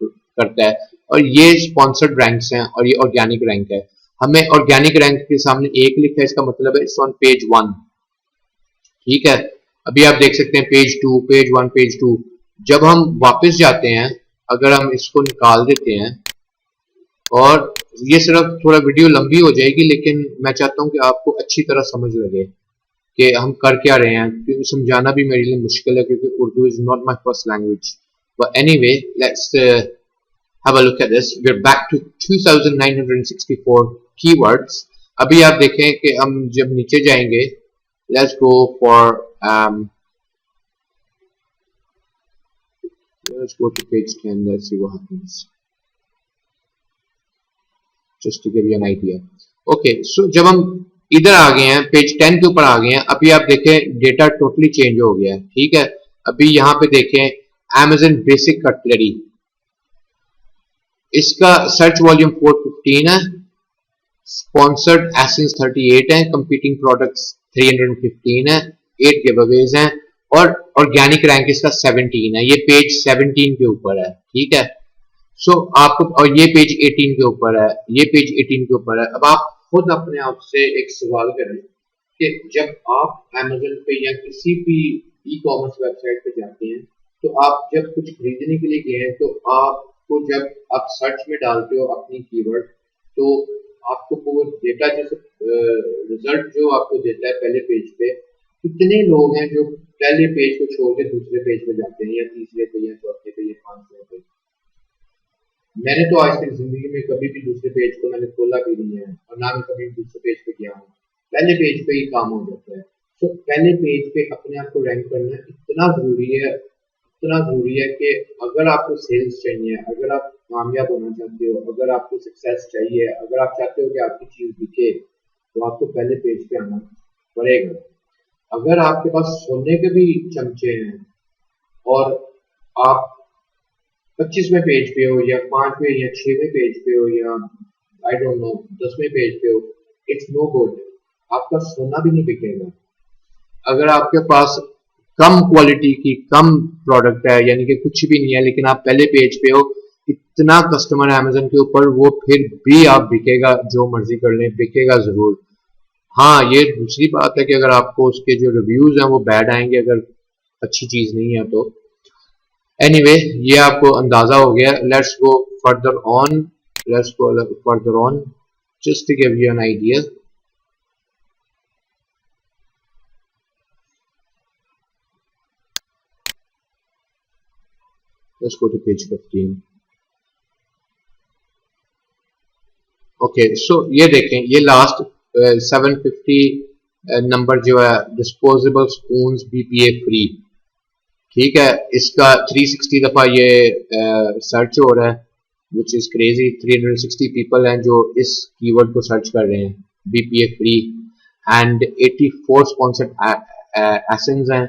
करता है, और ये स्पॉन्सर्ड रैंक्स हैं और ये ऑर्गेनिक रैंक है। हमें ऑर्गेनिक रैंक के सामने एक लिखा है, इसका मतलब है इट्स ऑन पेज 1, ठीक है। अभी आप देख सकते हैं पेज 2, पेज 1, पेज 2। जब हम वापस जाते हैं, अगर हम इसको निकाल देते हैं, और ये सिर्फ थोड़ा वीडियो लंबी हो जाएगी लेकिन मैं चाहता हूं कि आपको अच्छी तरह समझ लगे कि हम कर क्या रहे हैं, क्योंकि समझाना भी मेरे लिए मुश्किल है क्योंकि Urdu is not my first language. But anyway, let's have a look at this. We are back to 2964 keywords. अभी आप देखें कि हम जब नीचे जाएंगे, let's go for let's go to page 10, let's see what happens, just to give you an idea. Okay, so जब हम इधर आ गए हैं, पेज 10 के ऊपर आ गए हैं, अभी आप देखें डेटा टोटली चेंज हो गया है, ठीक है। अभी यहाँ पे देखें Amazon बेसिक कटलरी, इसका सर्च वॉल्यूम 415 है, स्पॉन्सर्ड एसेंस 38 है, कंपीटिंग प्रोडक्ट्स 315 है, 8 गिवअवेज हैं, और ऑर्गेनिक रैंक इसका 17 है। ये पेज 17 के ऊपर है, ठीक है। सो आपको, और ये पेज 18 के ऊपर है, ये पेज 18 के ऊपर है। अब आप खुद अपने आप से एक सवाल करें कि जब आप Amazon पे या किसी भी ई-कॉमर्स वेबसाइट पे जाते हैं, तो आप जब कुछ खरीदने के लिए गए हैं, तो आपको जब आप सर्च में डालते हो अपनी कीवर्ड, तो आपको वो डेटा जैसे रिजल्ट जो आपको देता है पहले पेज पे, कितने लोग हैं जो पहले पेज को छोड़ के दूसरे पेज पे जाते हैं, या तीसरे पे, या चौथे पे, या 5वें पे। मैंने तो आज तक जिंदगी में कभी भी दूसरे पेज को मैंने खोला भी नहीं है और ना मैं कभी दूसरे पेज पे गया हूँ। पहले पेज पे ही काम हो जाता है। तो पहले पेज पे अपने आप को रैंक करना इतना ज़रूरी है कि अगर आपको सेल्स चाहिए, अगर आप कामयाब होना चाहते हो, अगर आपको सक्सेस चाहिए, अगर आप चाहते हो कि आपकी चीज़ बिके, तो आपको पहले पेज पे आना पड़ेगा। अगर आपके पास सोने के भी चमचे हैं और आप 25वें पेज पे हो या 5वें या 6वें पेज पे हो या आई डोंट नो 10वें पेज पे हो, इट्स नो गुड। आपका सोना भी नहीं बिकेगा। अगर आपके पास कम क्वालिटी की कम प्रोडक्ट है, यानी कि कुछ भी नहीं है, लेकिन आप पहले पेज पे हो, इतना कस्टमर है अमेजन के ऊपर, वो फिर भी आप बिकेगा, जो मर्जी कर लें बिकेगा जरूर। हाँ, ये दूसरी बात है कि अगर आपको उसके जो रिव्यूज हैं वो बैड आएंगे, अगर अच्छी चीज नहीं है तो। एनीवे ये आपको अंदाजा हो गया। Let's go further on, let's go further on just to give you an idea. Let's go to page 15। Okay, so ये देखें, ये लास्ट 750 नंबर जो है, डिस्पोजेबल स्पून्स बीपीए फ्री। ठीक है, इसका 360 दफा ये सर्च हो रहा है, विच इज क्रेजी। 360 पीपल हैं जो इस कीवर्ड को सर्च कर रहे हैं, BPA free. And 84 sponsored essence हैं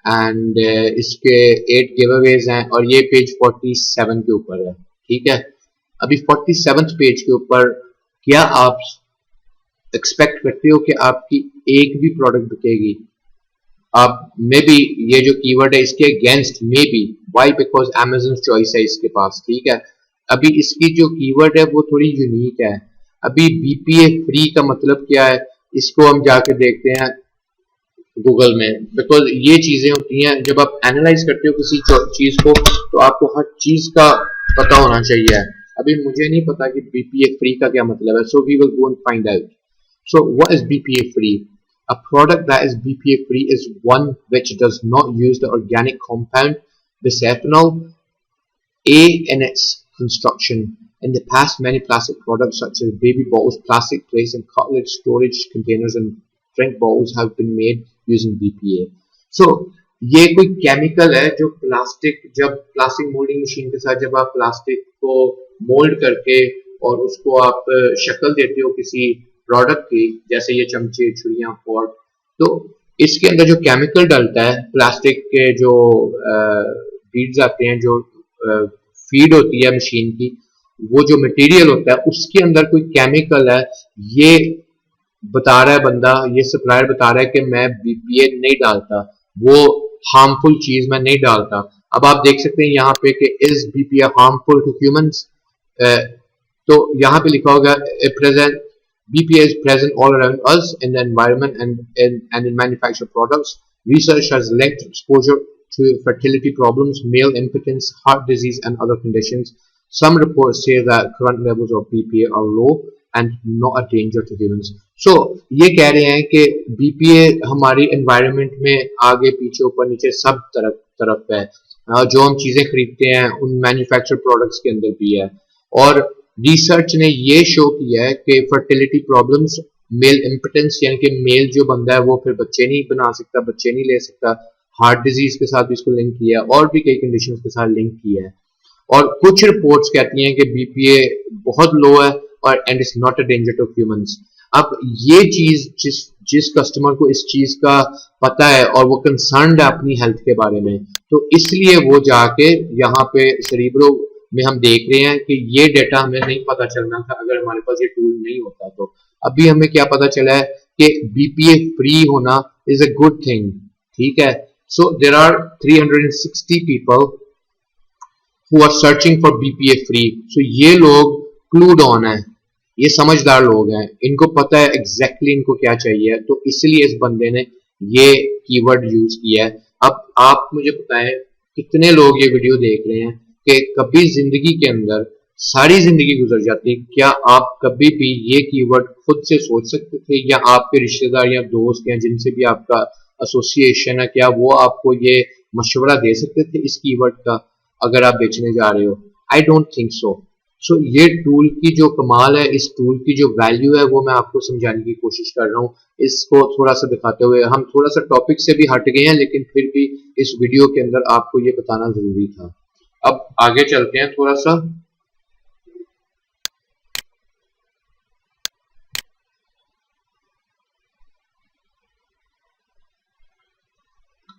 एंड इसके 8 गिव अवेज हैं और ये पेज 47 के ऊपर है। ठीक है, अभी 47 पेज के ऊपर क्या आप एक्सपेक्ट करते हो कि आपकी एक भी प्रोडक्ट बिकेगी? आप मे बी ये जो कीवर्ड है इसके against maybe, why? Because Amazon choice है इसके पास। ठीक है, अभी इसकी जो कीवर्ड है वो थोड़ी यूनिक है। अभी बीपीए फ्री का मतलब क्या है, इसको हम जाके देखते हैं गूगल में। बिकॉज ये चीजें होती हैं, जब आप एनालाइज करते हो किसी चीज को तो आपको हर चीज का पता होना चाहिए। अभी मुझे नहीं पता कि बीपीए फ्री का क्या मतलब है, so we will go and find out. So what is BPA free? A product that is BPA free is one which does not use the organic compound bisphenol A in its construction. In the past, many plastic products such as baby bottles, plastic plates and cutlery storage containers and drink bottles have been made using BPA. So ये कोई chemical है जो जब plastic moulding machine के साथ जब आप plastic को मोल्ड करके और उसको आप शक्ल देते हो किसी प्रोडक्ट की, जैसे ये चमचे, छुरियां, फोर्क, तो इसके अंदर जो केमिकल डलता है, प्लास्टिक के जो बीड्स आते हैं, जो फीड होती है मशीन की, वो जो मटेरियल होता है उसके अंदर कोई केमिकल है। ये बता रहा है बंदा, ये सप्लायर बता रहा है कि मैं बीपीए नहीं डालता, वो हार्मफुल चीज मैं नहीं डालता। अब आप देख सकते हैं यहाँ पे कि is BPA harmful to humans, तो यहाँ पे लिखा होगा present BPA is present all around us in the environment and in manufactured products. Research has linked exposure to fertility problems, male impotence, heart disease, and other conditions. Some reports say that current levels of BPA are low and not a danger to humans. So ये कह रहे हैं कि BPA हमारी environment में आगे पीछे ऊपर नीचे सब तरफ है। जो हम चीजें खरीदते हैं उन manufactured products के अंदर भी है। और रिसर्च ने ये शो किया है कि फर्टिलिटी प्रॉब्लम्स, मेल इम्पोटेंस यानी कि मेल जो बंदा है वो फिर बच्चे नहीं बना सकता, बच्चे नहीं ले सकता, हार्ट डिजीज के साथ भी इसको लिंक किया है और भी कई कंडीशंस के साथ लिंक किया है। और कुछ रिपोर्ट्स कहती हैं कि बीपीए बहुत लो है और and is not a danger to humans. अब ये चीज जिस कस्टमर को इस चीज का पता है और वो कंसर्न्ड है अपनी हेल्थ के बारे में, तो इसलिए वो जाके यहाँ पे सेरिब्रो में हम देख रहे हैं कि ये डेटा हमें नहीं पता चलना था अगर हमारे पास ये टूल नहीं होता। तो अभी हमें क्या पता चला है कि बीपीए फ्री होना इज अ गुड थिंग। ठीक है, so there are 360 people who are searching for BPA free. So ये लोग क्लूड ऑन है, ये समझदार लोग हैं, इनको पता है एग्जैक्टली इनको क्या चाहिए, तो इसलिए इस बंदे ने ये कीवर्ड यूज किया है। अब आप मुझे बताएं कितने लोग ये वीडियो देख रहे हैं कि कभी जिंदगी के अंदर सारी जिंदगी गुजर जाती, क्या आप कभी भी ये कीवर्ड खुद से सोच सकते थे, या आपके रिश्तेदार या दोस्त या जिनसे भी आपका एसोसिएशन है, क्या वो आपको ये मशवरा दे सकते थे इस कीवर्ड का अगर आप बेचने जा रहे हो? I don't think so. सो ये टूल की जो कमाल है, इस टूल की जो वैल्यू है वो मैं आपको समझाने की कोशिश कर रहा हूँ। इसको थोड़ा सा दिखाते हुए, हम थोड़ा सा टॉपिक से भी हट गए हैं, लेकिन फिर भी इस वीडियो के अंदर आपको ये बताना जरूरी था। अब आगे चलते हैं थोड़ा सा।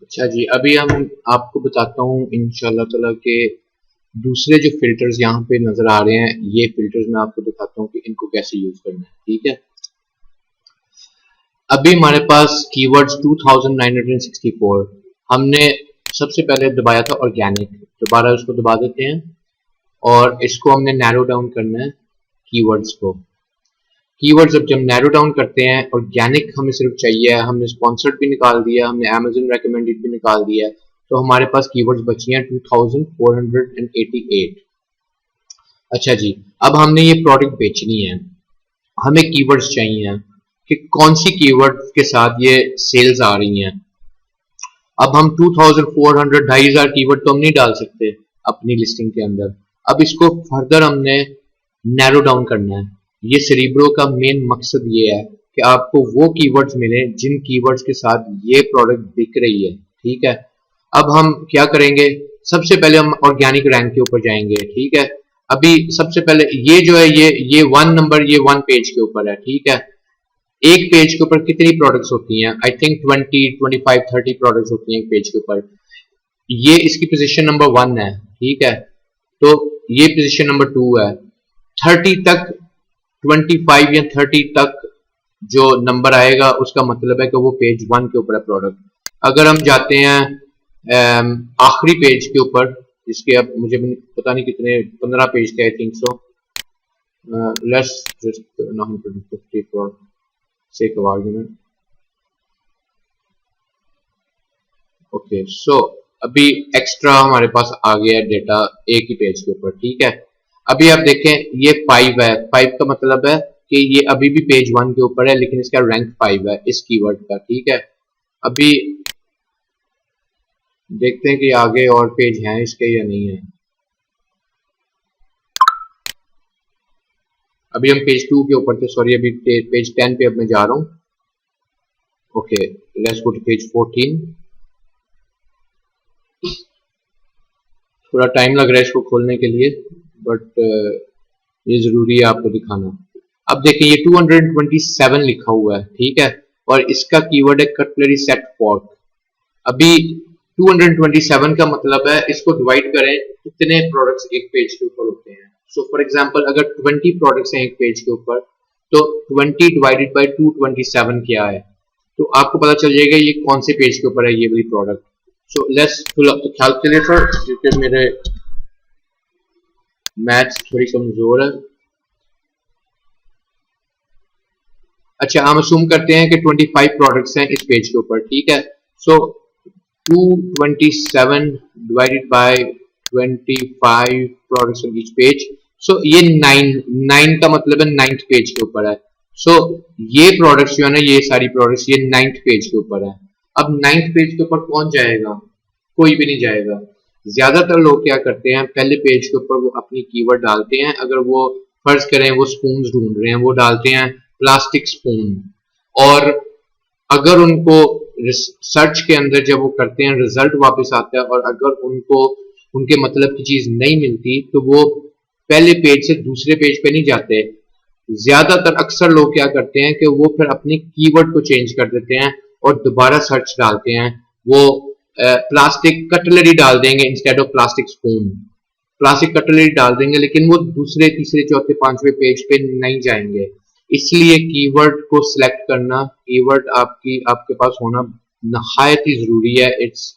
अच्छा जी, अभी हम आपको बताता हूँ इंशाल्लाह ताला के दूसरे जो फिल्टर्स यहाँ पे नजर आ रहे हैं, ये फिल्टर्स मैं आपको दिखाता हूँ कि इनको कैसे यूज करना है। ठीक है, अभी हमारे पास कीवर्ड्स 2964, हमने सबसे पहले दबाया था ऑर्गेनिक, दोबारा उसको दबा देते हैं और इसको हमने नैरो डाउन करना है कीवर्ड्स को। कीवर्ड्स अब जब नैरो डाउन करते हैं, ऑर्गेनिक हमें सिर्फ चाहिए है, हमने स्पॉन्सर्ड भी निकाल दिया, हमने अमेज़न रेकमेंडेड भी निकाल दिया, तो हमारे पास कीवर्ड्स बची हैं 2488। अच्छा जी, अब हमने ये प्रोडक्ट बेचनी है, हमें कीवर्ड्स चाहिए कि कौन सी कीवर्ड के साथ ये सेल्स आ रही हैं। अब हम 2400 2500 कीवर्ड तो हम नहीं डाल सकते अपनी लिस्टिंग के अंदर। अब इसको फर्दर हमने नैरो डाउन करना है। ये सेरिब्रो का मेन मकसद ये है कि आपको वो कीवर्ड्स मिले जिन कीवर्ड्स के साथ ये प्रोडक्ट बिक रही है। ठीक है, अब हम क्या करेंगे, सबसे पहले हम ऑर्गेनिक रैंक के ऊपर जाएंगे। ठीक है, अभी सबसे पहले ये जो है ये 1 नंबर, ये 1 पेज के ऊपर है। ठीक है, एक पेज के ऊपर कितनी प्रोडक्ट्स होती हैं? आई थिंक 20 25 30 प्रोडक्ट्स होती हैं एक पेज के ऊपर। ये इसकी पोजीशन नंबर 1 है। ठीक है, तो ये पोजीशन नंबर 2 है। 30 तक, 25 या 30 तक जो नंबर आएगा उसका मतलब है कि वो पेज 1 के ऊपर है प्रोडक्ट। अगर हम जाते हैं आखिरी पेज के ऊपर, इसके अब मुझे पता नहीं कितने 15 पेज थे I think so, let's just 950 for sake of argument. Okay, so अभी एक्स्ट्रा हमारे पास आ गया डेटा एक ही पेज के ऊपर। ठीक है, अभी आप देखें ये 5 है, 5 का मतलब है कि ये अभी भी पेज 1 के ऊपर है, लेकिन इसका रैंक 5 है इस कीवर्ड का। ठीक है, अभी देखते हैं कि आगे और पेज हैं इसके या नहीं है। अभी हम पेज 2 के ऊपर थे, सॉरी, अभी पेज 10 पे अब मैं जा रहा हूँ। Okay, let's go to page 14। थोड़ा टाइम लग रहा है इसको खोलने के लिए, बट ये जरूरी है आपको दिखाना। अब देखिए ये 227 लिखा हुआ है। ठीक है, और इसका कीवर्ड है कटलरी सेट फॉर्क। अभी 227 का मतलब है, इसको डिवाइड करें कितने प्रोडक्ट्स एक पेज के ऊपर होते हैं। सो फॉर एग्जांपल अगर 20 प्रोडक्ट्स हैं एक पेज के ऊपर, तो 20 डिवाइडेड बाय 227 क्या है, तो आपको पता चल जाएगा ये कौन से पेज के ऊपर है ये वाली प्रोडक्ट। सो लेट्स कैलकुलेटर, क्योंकि मेरे मैथ्स थोड़ी कमजोर है। अच्छा, हम असूम करते हैं कि 25 प्रोडक्ट्स हैं इस पेज के ऊपर। ठीक है, so 227 divided by 25 products on each page, so ये 9 का मतलब है 9th पेज के ऊपर है। सो ये प्रोडक्ट्स जो है ना, ये सारी प्रोडक्ट्स ये 9th पेज के ऊपर है। अब 9th पेज के ऊपर कौन जाएगा? कोई भी नहीं जाएगा। ज्यादातर लोग क्या करते हैं, पहले पेज के ऊपर वो अपनी कीवर्ड डालते हैं। अगर वो फर्ज करें वो स्पून ढूंढ रहे हैं, वो डालते हैं प्लास्टिक स्पून, और अगर उनको सर्च के अंदर जब वो करते हैं रिजल्ट वापस आता है, और अगर उनको उनके मतलब की चीज नहीं मिलती, तो वो पहले पेज से दूसरे पेज पे नहीं जाते। ज्यादातर अक्सर लोग क्या करते हैं कि वो फिर अपनी कीवर्ड को चेंज कर देते हैं और दोबारा सर्च डालते हैं। वो प्लास्टिक कटलरी डाल देंगे instead of plastic spoon, plastic cutlery डाल देंगे, लेकिन वो दूसरे तीसरे चौथे पांचवें पेज पे नहीं जाएंगे। इसलिए कीवर्ड को सिलेक्ट करना, कीवर्ड आपके पास होना नहायत ही जरूरी है। It's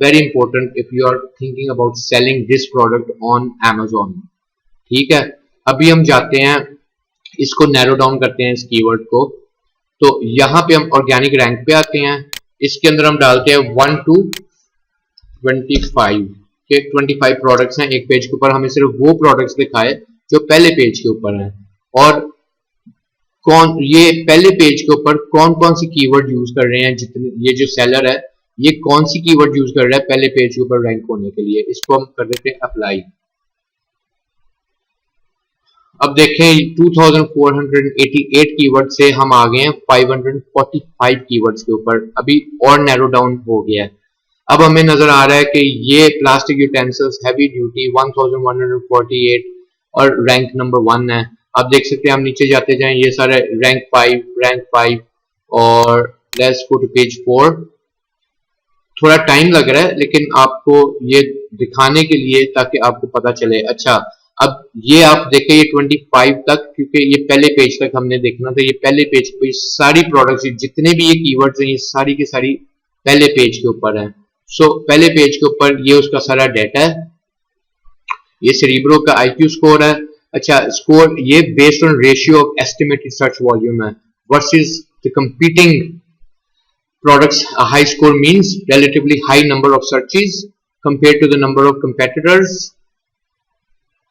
very important if you are thinking about selling this product on Amazon। ठीक है, अभी हम जाते हैं, इसको नैरो डाउन करते हैं इस कीवर्ड को। तो यहां पे हम ऑर्गेनिक रैंक पे आते हैं, इसके अंदर हम डालते हैं 1 to 25 के 25 प्रोडक्ट्स हैं एक पेज के ऊपर। हमें सिर्फ वो प्रोडक्ट्स दिखाए जो पहले पेज के ऊपर हैं, और कौन ये पहले पेज के ऊपर कौन कौन सी कीवर्ड यूज कर रहे हैं, जितने ये जो सेलर है ये कौन सी कीवर्ड यूज कर रहा है पहले पेज के ऊपर रैंक होने के लिए। इसको हम कर देते हैं अप्लाई। अब देखें 2488 कीवर्ड से हम आ गए हैं 545 कीवर्ड्स के ऊपर, अभी और नैरो डाउन हो गया है। अब हमें नजर आ रहा है कि ये प्लास्टिक यूटेंसिल्स हैवी ड्यूटी 1148 और रैंक नंबर 1 है। आप देख सकते हैं, हम नीचे जाते जाएं, ये सारे रैंक 5 और लेट्स गो टू पेज 4। थोड़ा टाइम लग रहा है लेकिन आपको ये दिखाने के लिए ताकि आपको पता चले। अच्छा, अब ये आप देखें, ये 25 तक, क्योंकि ये पहले पेज तक हमने देखना था, ये पहले पेज पे सारी प्रोडक्ट्स जितने भी ये कीवर्ड्स हैं ये सारी की सारी पहले पेज के ऊपर है। सो पहले पेज के ऊपर ये उसका सारा डाटा है, ये सेरिब्रो का आईक्यू स्कोर है। अच्छा, स्कोर ये based on ratio of estimated search volume है versus the competing products. A high score means relatively high number of searches compared to the number of competitors.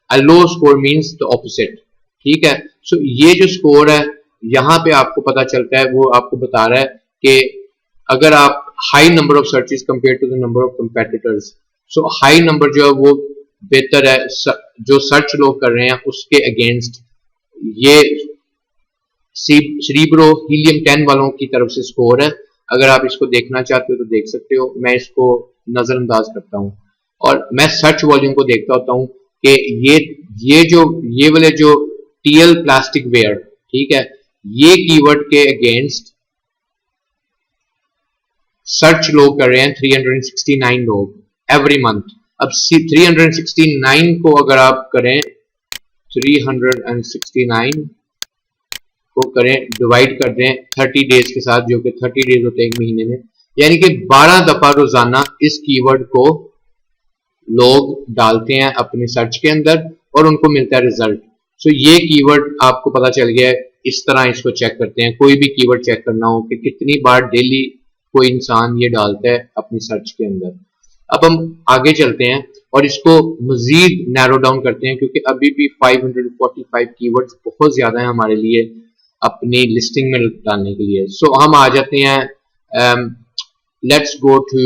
A low score means the opposite. ठीक है, सो ये जो score है यहाँ पे आपको पता चलता है, वो आपको बता रहा है कि अगर आप high number of searches compare to the number of competitors, so high number जो है वो बेहतर है, जो सर्च लोग कर रहे हैं उसके अगेंस्ट। ये सेरिब्रो हीलियम 10 वालों की तरफ से स्कोर है। अगर आप इसको देखना चाहते हो तो देख सकते हो, मैं इसको नजरअंदाज करता हूं और मैं सर्च वॉल्यूम को देखता होता हूं कि ये वाले जो टीएल प्लास्टिक वेयर, ठीक है, ये कीवर्ड के अगेंस्ट सर्च लोग कर रहे हैं 369 लोग एवरी मंथ। अब 369 को अगर आप करें 369 को करें डिवाइड कर दें 30 डेज के साथ, जो कि 30 डेज होते हैं एक महीने में, यानी कि 12 दफा रोजाना इस कीवर्ड को लोग डालते हैं अपने सर्च के अंदर और उनको मिलता है रिजल्ट। सो ये कीवर्ड आपको पता चल गया है। इस तरह इसको चेक करते हैं, कोई भी कीवर्ड चेक करना हो कि कितनी बार डेली कोई इंसान ये डालता है अपनी सर्च के अंदर। अब हम आगे चलते हैं और इसको मजीद नैरो डाउन करते हैं, क्योंकि अभी भी 545 कीवर्ड्स बहुत ज्यादा है हमारे लिए अपनी लिस्टिंग में डालने के लिए। सो हम आ जाते हैं, let's go to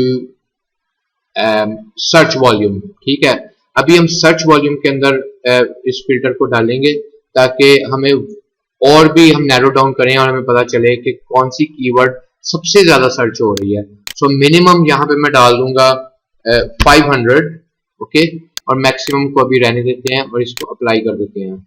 search volume. ठीक है, अभी हम सर्च वॉल्यूम के अंदर इस फिल्टर को डालेंगे ताकि हमें और भी हम नैरो डाउन करें और हमें पता चले कि कौन सी कीवर्ड सबसे ज्यादा सर्च हो रही है। सो मिनिमम यहाँ पे मैं डाल दूंगा 500, ओके, और मैक्सिमम को अभी रहने देते हैं और इसको अप्लाई कर देते हैं।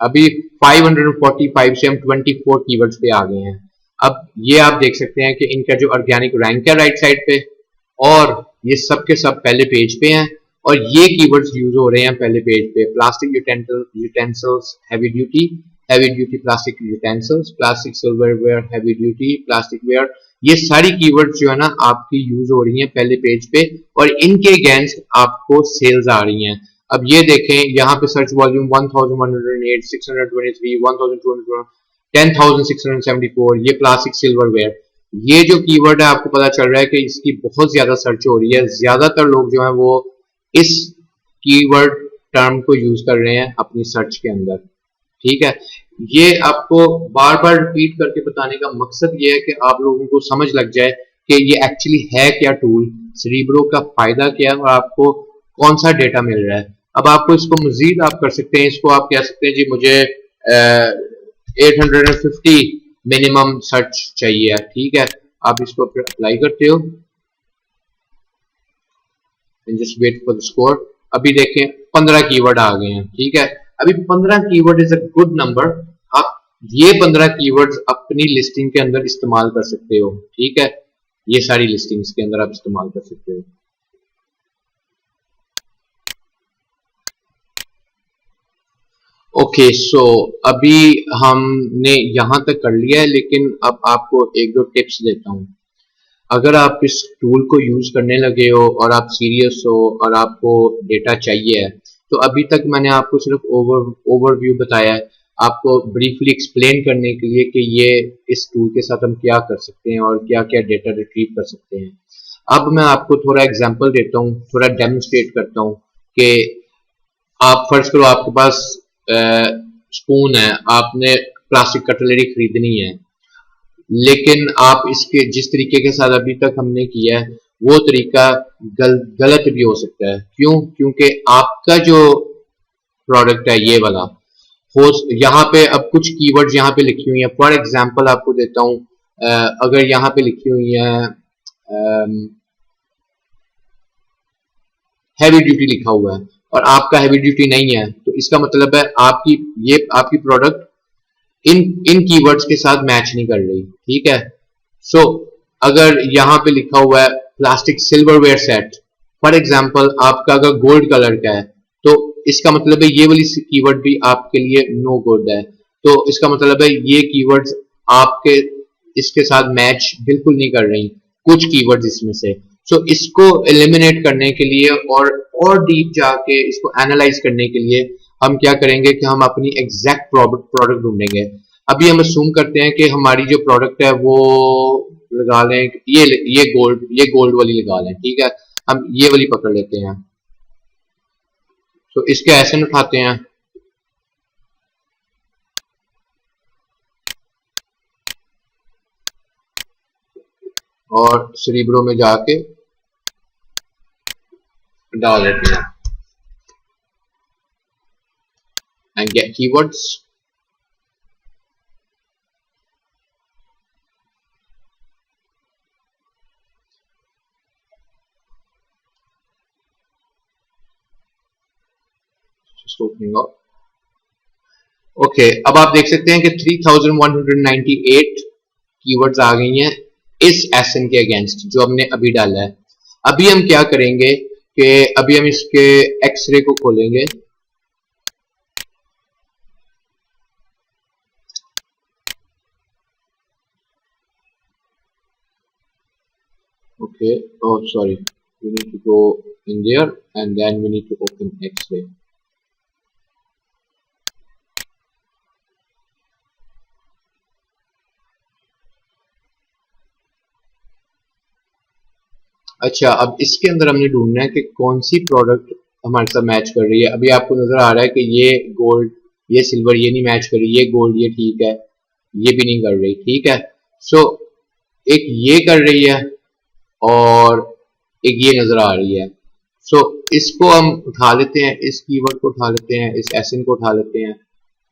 अभी 545 से हम 24 कीवर्ड्स पे आ गए हैं। अब ये आप देख सकते हैं कि इनका जो ऑर्गेनिक रैंक है राइट साइड पे, और ये सब के सब पहले पेज पे हैं और ये कीवर्ड्स यूज हो रहे हैं पहले पेज पे। Plastic utensils heavy duty plastic utensils, plastic silverware heavy duty plastic ware, ये सारी कीवर्ड्स जो है ना आपकी यूज हो रही हैं पहले पेज पे और इनके अगेंस्ट आपको सेल्स आ रही हैं। अब ये देखें, यहाँ पे सर्च वॉल्यूम 1108, 623, 1200, 10,674, ये प्लास्टिक सिल्वरवेयर, ये जो कीवर्ड है आपको पता चल रहा है कि इसकी बहुत ज्यादा सर्च हो रही है। ज्यादातर लोग जो है वो इस कीवर्ड टर्म को यूज कर रहे हैं अपनी सर्च के अंदर। ठीक है, ये आपको बार बार रिपीट करके बताने का मकसद ये है कि आप लोगों को समझ लग जाए कि ये एक्चुअली है क्या टूल, सेरिब्रो का फायदा क्या है और आपको कौन सा डेटा मिल रहा है। अब आपको इसको मजीद आप कर सकते हैं, इसको आप कह सकते हैं जी मुझे 850 मिनिमम सर्च चाहिए। ठीक है, आप इसको फिर अप्लाई करते हो, just wait for the score. अभी देखें 15 कीवर्ड आ गए हैं। ठीक है, अभी 15 keyword is a good number. आप ये 15 कीवर्ड्स अपनी लिस्टिंग के अंदर इस्तेमाल कर सकते हो। ठीक है, ये सारी लिस्टिंग्स के अंदर आप इस्तेमाल कर सकते हो। ओके, सो अभी हमने यहां तक कर लिया है, लेकिन अब आपको एक दो टिप्स देता हूं। अगर आप इस टूल को यूज करने लगे हो और आप सीरियस हो और आपको डेटा चाहिए है, तो अभी तक मैंने आपको सिर्फ ओवरव्यू बताया है, आपको ब्रीफली एक्सप्लेन करने के लिए कि ये इस टूल के साथ हम क्या कर सकते हैं और क्या क्या डेटा रिट्रीव कर सकते हैं। अब मैं आपको थोड़ा एग्जांपल देता हूँ, थोड़ा डेमोन्स्ट्रेट करता हूँ कि आप फर्ज करो आपके पास स्पून है, आपने प्लास्टिक कटलरी खरीदनी है, लेकिन आप इसके जिस तरीके के साथ अभी तक हमने किया है वो तरीका गलत भी हो सकता है। क्यों? क्योंकि आपका जो प्रोडक्ट है ये वाला हो, यहाँ पे अब कुछ कीवर्ड्स यहाँ पे लिखी हुई हैं। फॉर एग्जांपल आपको देता हूँ, अगर यहाँ पे लिखी हुई है हैवी ड्यूटी लिखा हुआ है और आपका हैवी ड्यूटी नहीं है, तो इसका मतलब है आपकी प्रोडक्ट इन इन कीवर्ड्स के साथ मैच नहीं कर रही। ठीक है। सो अगर यहाँ पे लिखा हुआ है plastic silverware set, for example आपका अगर गोल्ड कलर का है, तो इसका मतलब है ये वाली कीवर्ड भी आपके लिए नो गुड है। तो इसका मतलब है ये कीवर्ड्स आपके इसके साथ मैच बिल्कुल नहीं कर रही, कुछ कीवर्ड्स इसमें से। सो इसको एलिमिनेट करने के लिए और डीप जाके इसको एनालाइज करने के लिए हम क्या करेंगे कि हम अपनी एग्जैक्ट प्रोडक्ट ढूंढेंगे। अभी हम असूम करते हैं कि हमारी जो प्रोडक्ट है वो लगा लें, ये गोल्ड वाली लगा लें। ठीक है, हम ये वाली पकड़ लेते हैं। तो इसके एसन उठाते हैं और सरीब्रो में जाके डाल देते हैं एंड गेट कीवर्ड्स। ओके, अब आप देख सकते हैं कि 3198 कीवर्ड्स आ गई हैं इस एसन के अगेंस्ट जो हमने अभी डाला है। अभी हम क्या करेंगे कि अभी हम इसके एक्सरे को खोलेंगे। Okay, oh sorry, we need to go in there and then we need to open X-ray. अच्छा, अब इसके अंदर हमने ढूंढना है कि कौन सी प्रोडक्ट हमारे साथ मैच कर रही है। अभी आपको नजर आ रहा है कि ये गोल्ड, ये सिल्वर, ये नहीं मैच कर रही, ये गोल्ड, ये ठीक है, ये भी नहीं कर रही। ठीक है। सो एक ये कर रही है और एक ये नजर आ रही है। सो इसको हम उठा लेते हैं, इस कीवर्ड को उठा लेते हैं, इस एसिन को उठा लेते हैं,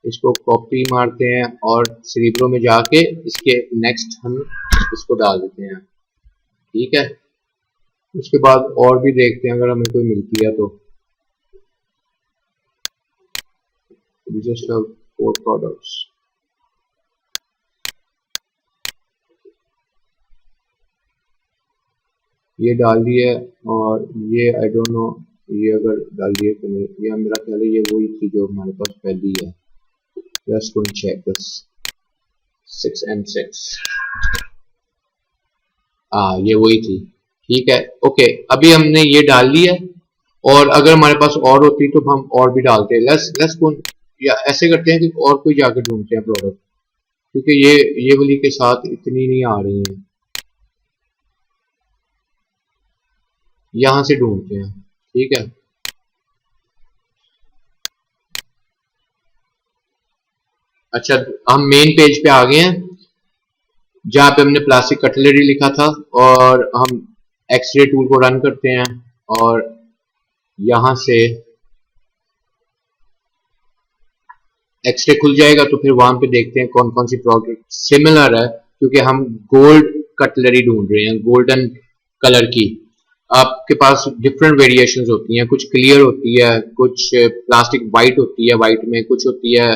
इसको कॉपी मारते हैं और सेरिब्रो में जाके इसके नेक्स्ट हम इसको डाल देते हैं। ठीक है। उसके बाद और भी देखते हैं अगर हमें कोई मिलती है तो। जस्ट 4 प्रोडक्ट्स ये डाल दिए और ये आई डोंट नो ये अगर डाल दिए तो नहीं, ये मेरा ख्याल है ये वही थी जो हमारे पास पहली है। Just going check this 6M6, ये वही थी। ठीक है। ओके, अभी हमने ये डाल लिया और अगर हमारे पास और होती तो हम और भी डालते हैं। लेट्स गो, या ऐसे करते हैं कि और कोई जाकर ढूंढते हैं प्रोडक्ट, क्योंकि ये वाली के साथ इतनी नहीं आ रही है। यहां से ढूंढते हैं। ठीक है। अच्छा, हम मेन पेज पे आ गए हैं जहां पे हमने प्लास्टिक कटलरी लिखा था और हम एक्सरे टूल को रन करते हैं और यहां से एक्सरे खुल जाएगा। तो फिर वहां पे देखते हैं कौन कौन सी प्रोडक्ट सिमिलर है, क्योंकि हम गोल्ड कटलरी ढूंढ रहे हैं, गोल्डन कलर की। आपके पास डिफरेंट वेरिएशंस होती हैं, कुछ क्लियर होती है, कुछ प्लास्टिक वाइट होती है, वाइट में कुछ होती है,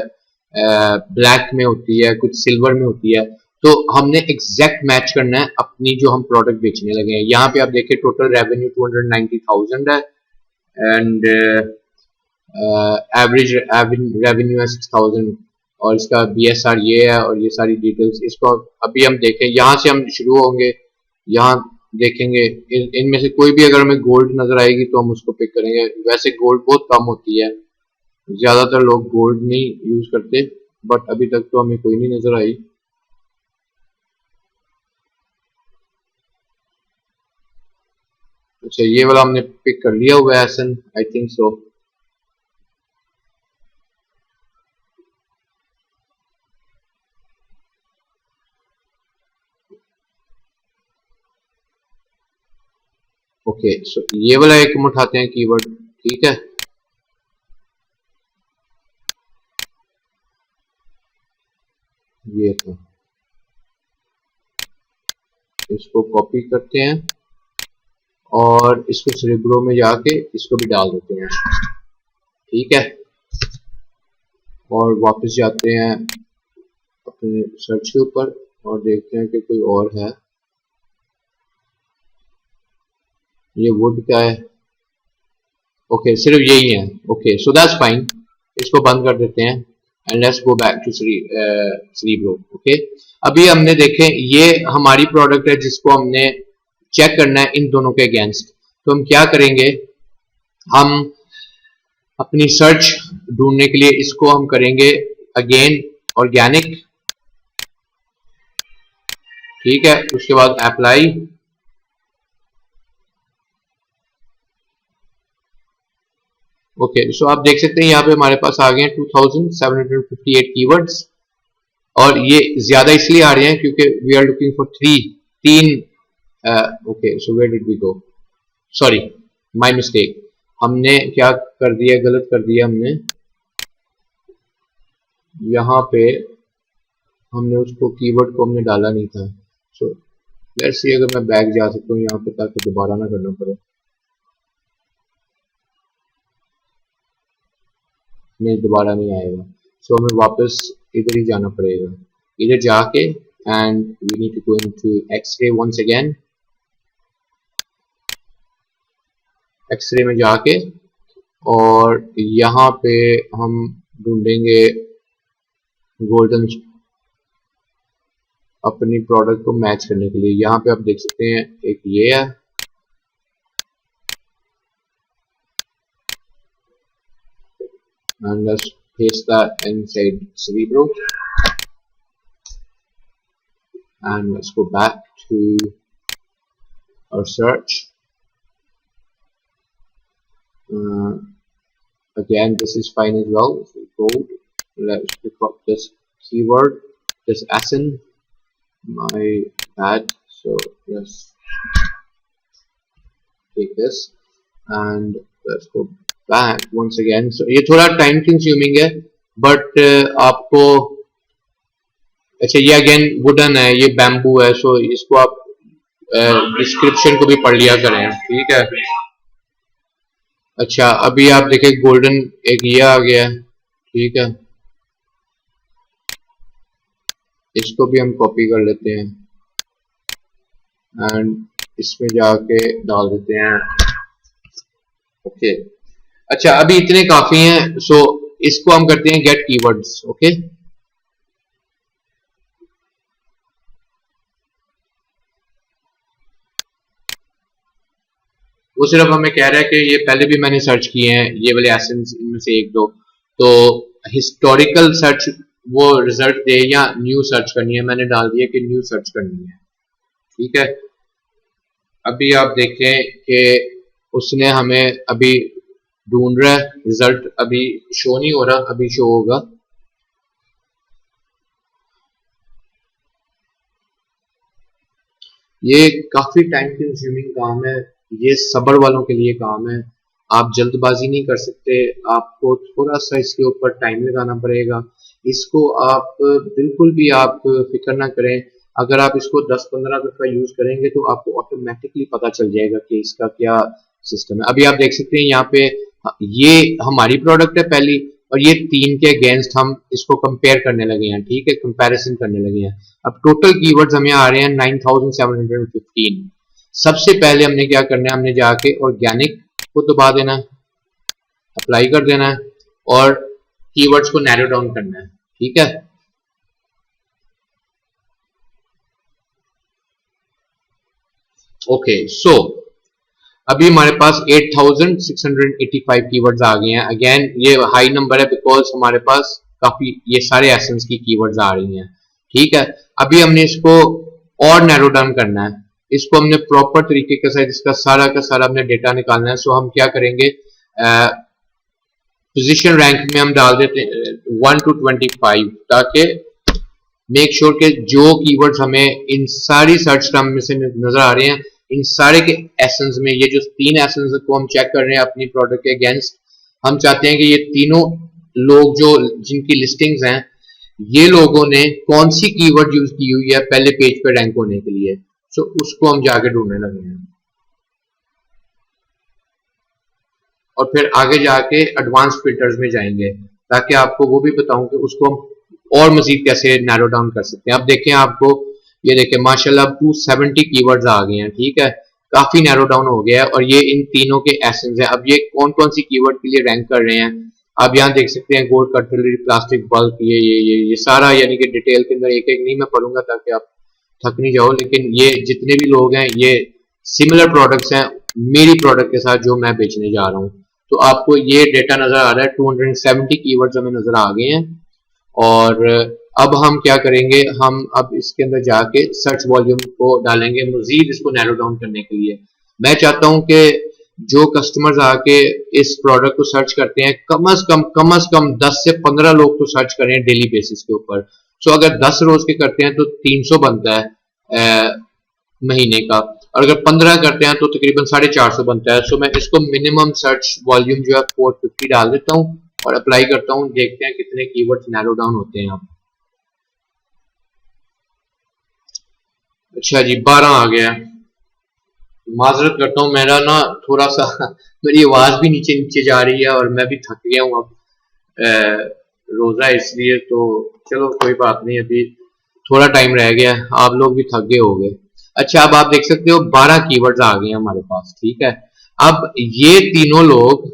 ब्लैक में होती है, कुछ सिल्वर में होती है। तो हमने एग्जैक्ट मैच करना है अपनी जो हम प्रोडक्ट बेचने लगे हैं। यहाँ पे आप देखिए टोटल रेवेन्यू 290,000 है एंड एवरेज रेवेन्यू है 6,000 और इसका BSR ये है और ये सारी डिटेल्स। इसको अभी हम देखें, यहाँ से हम शुरू होंगे, यहाँ देखेंगे इनमें से कोई भी अगर हमें गोल्ड नजर आएगी तो हम उसको पिक करेंगे। वैसे गोल्ड बहुत कम होती है, ज्यादातर लोग गोल्ड नहीं यूज करते, बट अभी तक तो हमें कोई नहीं नजर आई। अच्छा, ये वाला हमने पिक कर लिया हुआ है एसन, आई थिंक सो। ओके, सो ये वाला एक हम उठाते हैं कीवर्ड, ठीक है। ये था, इसको कॉपी करते हैं और इसको सेरेब्रो में जाके इसको भी डाल देते हैं, ठीक है। और वापस जाते हैं अपने सर्च के ऊपर और देखते हैं कि कोई और है। ये वुड का है, ओके, सिर्फ यही है। ओके, सो दैट्स फाइन, इसको बंद कर देते हैं and let's go back to Cerebro. Okay, अभी हमने देखें ये हमारी प्रोडक्ट है जिसको हमने चेक करना है इन दोनों के अगेंस्ट। तो हम क्या करेंगे, हम अपनी सर्च ढूंढने के लिए इसको हम करेंगे अगेन ऑर्गेनिक, ठीक है। उसके बाद अप्लाई, ओके, सो आप देख सकते हैं यहाँ पे हमारे पास आ गए हैं 2758 कीवर्ड्स। और ये ज्यादा इसलिए आ रहे हैं क्योंकि वी आर लुकिंग फॉर तीन। Okay, so where did we go, sorry, my mistake. हमने क्या कर दिया, गलत कर दिया हमने। यहाँ पे हमने उसको कीवर्ड को हमने डाला नहीं था। सो लेट्स सी, अगर मैं बैक जा सकता हूँ यहाँ पे ताकि दोबारा ना करना पड़े। नहीं, दोबारा नहीं आएगा। सो हमें वापस इधर ही जाना पड़ेगा, इधर जाके and we need to go into x-ray once again. X-ray में जाके और यहाँ पे हम ढूंढेंगे गोल्डन अपनी प्रोडक्ट को मैच करने के लिए। यहाँ पे आप देख सकते हैं एक ये है, and let's paste that inside Cerebro and let's go back to our search. Again, this is fine as well. So gold, let's pick up this keyword, this ASIN, my bad. So let's take this and let's go back once again. So ये थोड़ा time consuming है but आपको, अच्छा ये again wooden है, ये bamboo है, सो इसको आप डिस्क्रिप्शन को भी पढ़ लिया करें, ठीक है। अच्छा, अभी आप देखें गोल्डन एक ये आ गया है, ठीक है। इसको भी हम कॉपी कर लेते हैं एंड इसमें जाके डाल देते हैं, ओके। अच्छा, अभी इतने काफी हैं। सो इसको हम करते हैं गेट कीवर्ड्स, ओके। वो सिर्फ हमें कह रहा है कि ये पहले भी मैंने सर्च किए हैं, ये वाले एसेंस इनमें से एक दो। तो हिस्टोरिकल सर्च वो रिजल्ट दे या न्यू सर्च करनी है, मैंने डाल दिया कि न्यू सर्च करनी है, ठीक है। अभी आप देखें कि उसने हमें अभी ढूंढ रहा है, रिजल्ट अभी शो नहीं हो रहा, अभी शो होगा। ये काफी टाइम कंज्यूमिंग काम है, ये सब्र वालों के लिए काम है। आप जल्दबाजी नहीं कर सकते, आपको थोड़ा सा इसके ऊपर टाइम लगाना पड़ेगा। इसको आप बिल्कुल भी आप फिक्र ना करें, अगर आप इसको 10-15 दफा यूज करेंगे तो आपको ऑटोमेटिकली पता चल जाएगा कि इसका क्या सिस्टम है। अभी आप देख सकते हैं यहाँ पे ये हमारी प्रोडक्ट है पहली, और ये 3 के अगेंस्ट हम इसको कंपेयर करने लगे हैं, ठीक है, कंपैरिजन करने लगे हैं। अब टोटल कीवर्ड्स हमें आ रहे हैं 9715। सबसे पहले हमने क्या करना है, हमने जाके ऑर्गेनिक को दबा देना है, अप्लाई कर देना है और कीवर्ड्स को नैरो डाउन करना है, ठीक है। ओके, सो अभी हमारे पास 8685 कीवर्ड्स आ गए हैं। अगेन ये हाई नंबर है बिकॉज हमारे पास काफी ये सारे एसेंस की कीवर्ड्स आ रही हैं, ठीक है। अभी हमने इसको और नैरो डाउन करना है, इसको हमने प्रॉपर तरीके के साथ इसका सारा का सारा हमने डेटा निकालना है। सो हम क्या करेंगे, पोजीशन रैंक में हम डाल देते हैं 1 to 25 ताकि मेक श्योर के जो कीवर्ड्स हमें इन सारी सर्च टर्म में से नजर आ रहे हैं इन सारे के एसेंस में ये जो 3 एसेंस को हम चेक कर रहे हैं अपनी प्रोडक्ट के अगेंस्ट, हम चाहते हैं कि ये तीनों लोग जो जिनकी लिस्टिंग्स हैं, ये लोगों ने कौन सी कीवर्ड यूज की हुई है पहले पेज पे रैंक होने के लिए। सो उसको हम जाके ढूंढने लगे हैं और फिर आगे जाके एडवांस फिल्टर्स में जाएंगे ताकि आपको वो भी बताऊं कि उसको हम और मजीद कैसे नैरो डाउन कर सकते हैं। अब देखें, आपको ये देखें माशाल्लाह 270 कीवर्ड्स आ गए हैं, ठीक है, काफी नैरो डाउन हो गया है और ये इन तीनों के एसेंस हैं। अब ये कौन कौन सी कीवर्ड के लिए रैंक कर रहे हैं आप यहाँ देख सकते हैं, गोल्ड कटलरी, प्लास्टिक बल्क, ये सारा, यानी कि डिटेल के अंदर एक एक नहीं मैं पढ़ूंगा ताकि आप थक नहीं जाओ, लेकिन ये जितने भी लोग हैं ये सिमिलर प्रोडक्ट्स हैं मेरी प्रोडक्ट के साथ जो मैं बेचने जा रहा हूँ। तो आपको ये डेटा नजर आ रहा है, 270 कीवर्ड्स हमें नजर आ गए हैं। और अब हम क्या करेंगे, हम अब इसके अंदर जाके सर्च वॉल्यूम को डालेंगे मजीद इसको नैरो डाउन करने के लिए। मैं चाहता हूं कि जो कस्टमर्स आके इस प्रोडक्ट को सर्च करते हैं कम से कम 10 से 15 लोग तो सर्च करें डेली बेसिस के ऊपर। सो अगर 10 रोज के करते हैं तो 300 बनता है महीने का, और अगर 15 करते हैं तो तकरीबन 450 बनता है। सो मैं इसको मिनिमम सर्च वॉल्यूम जो है 450 डाल देता हूँ और अप्लाई करता हूँ, देखते हैं कितने कीवर्ड्स नैरो डाउन होते हैं। अच्छा जी, 12 आ गया। माजरत करता हूँ, मेरा ना थोड़ा सा मेरी आवाज भी नीचे नीचे जा रही है और मैं भी थक गया हूँ अब रोजा, इसलिए तो चलो कोई बात नहीं, अभी थोड़ा टाइम रह गया, आप लोग भी थक गए होंगे। अच्छा, अब आप देख सकते हो 12 कीवर्ड्स आ गए हमारे पास, ठीक है। अब ये तीनों लोग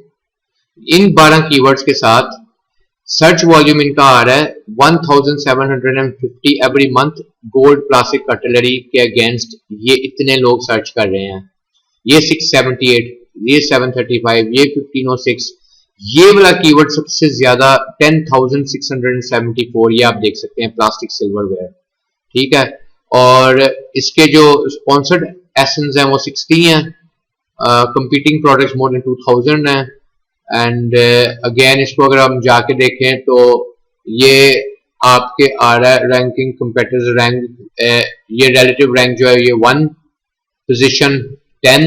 इन 12 कीवर्ड्स के साथ सर्च वॉल्यूम इनका आ रहा है 1750 every month gold plastic cutlery के अगेंस्ट, ये इतने लोग सर्च कर रहे हैं। ये 678, ये 735, ये 1506, ये वाला कीवर्ड सबसे ज्यादा 10,674, ये आप देख सकते हैं प्लास्टिक सिल्वरवेयर, ठीक है। और इसके जो स्पॉन्सर्ड एसेंस हैं वो 60 हैं, कंपीटिंग प्रोडक्ट्स मोर देन 2000 हैं। एंड अगेन इसको अगर हम जाके देखें तो ये आपके आ रहा है रैंकिंग कंपेटिटिव रैंक, ये रिलेटिव रैंक जो है ये 1, पोजीशन 10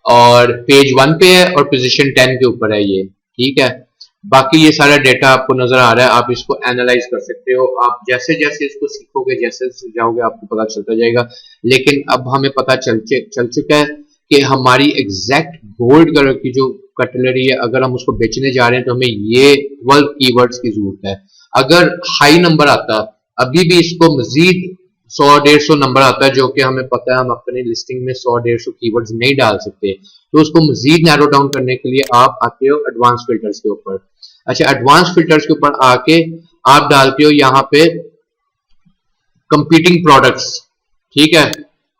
और पेज 1 पे है और पोजीशन 10 के ऊपर है ये, ठीक है। बाकी ये सारा डेटा आपको नजर आ रहा है, आप इसको एनालाइज कर सकते हो। आप जैसे जैसे इसको सीखोगे, जैसे जाओगे, आपको पता चलता जाएगा। लेकिन अब हमें पता चल चुका है कि हमारी एग्जैक्ट गोल्ड कलर की जो कटलरी है, अगर हम उसको बेचने जा रहे हैं तो हमें ये 12 कीवर्ड्स की जरूरत है। अगर हाई नंबर आता, अभी भी इसको मजीद 100-150 नंबर आता है, जो कि हमें पता है हम अपनी लिस्टिंग में 100-150 कीवर्ड्स नहीं डाल सकते, तो उसको मजीद नैरो डाउन करने के लिए आप आते हो एडवांस फिल्टर्स के ऊपर। अच्छा, एडवांस फिल्टर्स के ऊपर आके आप डालते हो यहाँ पे कंपीटिंग प्रोडक्ट्स, ठीक है।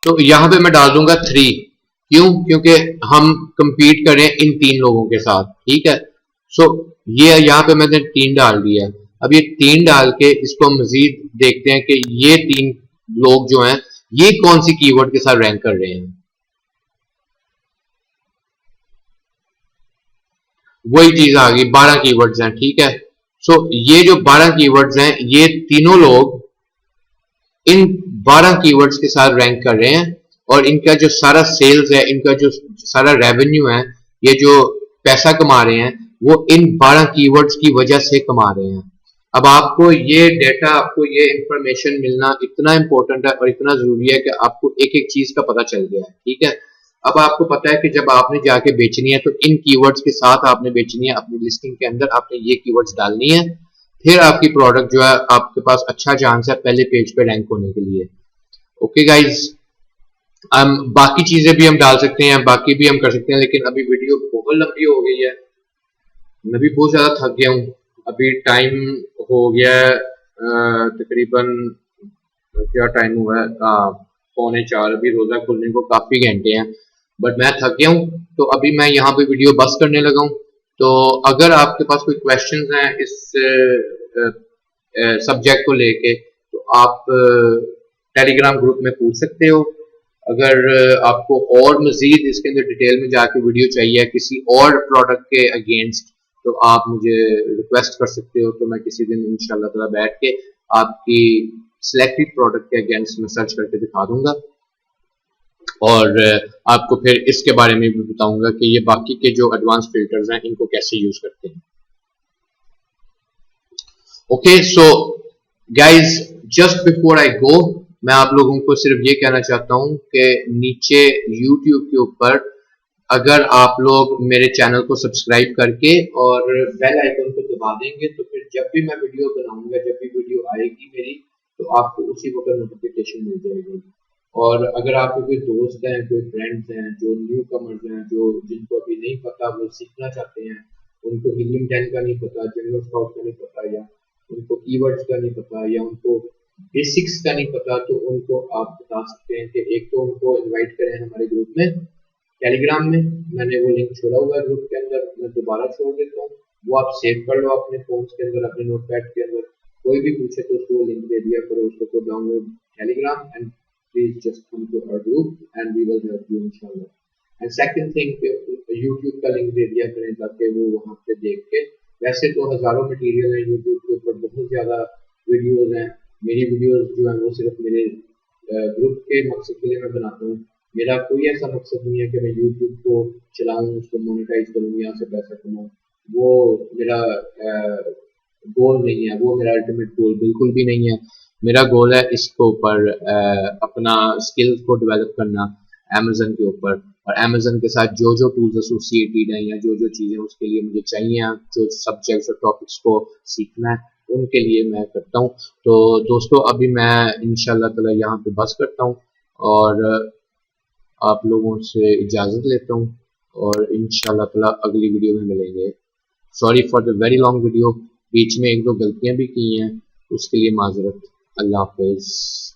तो यहाँ पे मैं डाल दूंगा 3, क्यों? क्योंकि हम कंपीट करें इन 3 लोगों के साथ, ठीक है। सो ये यहाँ पे मैंने 3 डाल दिया। अब ये 3 डाल के इसको मजीद देखते हैं कि ये 3 लोग जो हैं ये कौन सी कीवर्ड के साथ रैंक कर रहे हैं। वही चीज आ गई, 12 कीवर्ड्स हैं, ठीक है। सो ये जो 12 कीवर्ड्स हैं, ये तीनों लोग इन 12 कीवर्ड्स के साथ रैंक कर रहे हैं और इनका जो सारा सेल्स है, इनका जो सारा रेवेन्यू है, ये जो पैसा कमा रहे हैं वो इन 12 कीवर्ड्स की वजह से कमा रहे हैं। अब आपको ये डेटा, आपको ये इंफॉर्मेशन मिलना इतना इंपॉर्टेंट है और इतना जरूरी है कि आपको एक एक चीज का पता चल गया है, ठीक है। अब आपको पता है कि जब आपने जाके बेचनी है तो इन कीवर्ड्स के साथ आपने बेचनी है, अपनी लिस्टिंग के अंदर आपने ये कीवर्ड्स डालनी है, फिर आपकी प्रोडक्ट जो है आपके पास अच्छा चांस है पहले पेज पे रैंक होने के लिए। ओके गाइज, हम बाकी चीजें भी हम डाल सकते हैं, बाकी भी हम कर सकते हैं, लेकिन अभी वीडियो बहुत लंबी हो गई है, मैं भी बहुत ज्यादा थक गया हूँ। अभी टाइम हो गया है तकरीबन, क्या टाइम हुआ है, 3:45, अभी रोजा खुलने को काफी घंटे हैं, बट मैं थक गया हूँ तो अभी मैं यहाँ पे वीडियो बस करने लगा हूँ। तो अगर आपके पास कोई क्वेश्चंस हैं इस सब्जेक्ट को लेके तो आप टेलीग्राम ग्रुप में पूछ सकते हो। अगर आपको और मजीद इसके अंदर डिटेल में जाके वीडियो चाहिए किसी और प्रोडक्ट के अगेंस्ट, तो आप मुझे रिक्वेस्ट कर सकते हो, तो मैं किसी दिन इंशाल्लाह ताला बैठ के आपकी सिलेक्टेड प्रोडक्ट के अगेंस्ट में सर्च करके दिखा दूंगा। और आपको फिर इसके बारे में भी बताऊंगा कि ये बाकी के जो एडवांस फिल्टर्स हैं इनको कैसे यूज करते हैं। Okay, so guys, just before I go, मैं आप लोगों को सिर्फ ये कहना चाहता हूं कि नीचे YouTube के ऊपर अगर आप लोग मेरे चैनल को सब्सक्राइब करके और बेल आइकन को दबा देंगे तो फिर जब भी मैं वीडियो बनाऊंगा, जब भी वीडियो आएगी मेरी, तो आपको उसी वक्त नोटिफिकेशन मिल जाएगी। और अगर आपके कोई दोस्त हैं, कोई फ्रेंड्स हैं जो न्यू कमर्स हैं, जो जिनको अभी नहीं पता, वो सीखना चाहते हैं, उनको हीलियम 10 का नहीं पता, जंगल स्काउट का नहीं पता, या उनको कीवर्ड्स का नहीं पता, या उनको बेसिक्स का नहीं पता, तो उनको आप बता सकते हैं कि एक तो उनको इनवाइट करें हमारे ग्रुप में टेलीग्राम में। मैंने वो लिंक छोड़ा हुआ है ग्रुप के अंदर, मैं दोबारा छोड़ देता हूँ, वो आप सेव कर लो अपने फोन के अंदर, अपने नोटपैड के अंदर। कोई भी पूछे तो उसको लिंक दे दिया करो, उसको download Telegram and please just come to our group and we will help you इंशाल्लाह। एंड सेकंड थिंग, यूट्यूब का लिंक दे दिया करें ताकि वो वहाँ पे देख के, वैसे तो हजारों मटेरियल है यूट्यूब के ऊपर, बहुत ज्यादा वीडियोज हैं। मेरी वीडियोज जो है वो सिर्फ मेरे ग्रुप के मकसद के लिए मैं बनाता हूँ। मेरा कोई ऐसा मकसद नहीं है कि मैं यूट्यूब को चलाऊं, उसको मोनेटाइज करूं, यहाँ से पैसा कमाऊं। वो मेरा गोल नहीं है, वो मेरा अल्टीमेट गोल बिल्कुल भी नहीं है। मेरा गोल है इसके ऊपर अपना स्किल्स को डेवलप करना अमेजन के ऊपर, और अमेजन के साथ जो जो टूल्स एसोसिएटेड हैं या जो जो चीज़ें उसके लिए मुझे चाहिए, जो सब्जेक्ट्स और टॉपिक्स को सीखना है, उनके लिए मैं करता हूँ। तो दोस्तों, अभी मैं इंशाल्लाह ताला यहाँ पे बस करता हूँ और आप लोगों से इजाज़त लेता हूँ, और इंशाल्लाह ताला अगली वीडियो में मिलेंगे। Sorry for the very long video, बीच में एक दो गलतियाँ भी की हैं, उसके लिए माजरत। अल्लाह हाफिज़।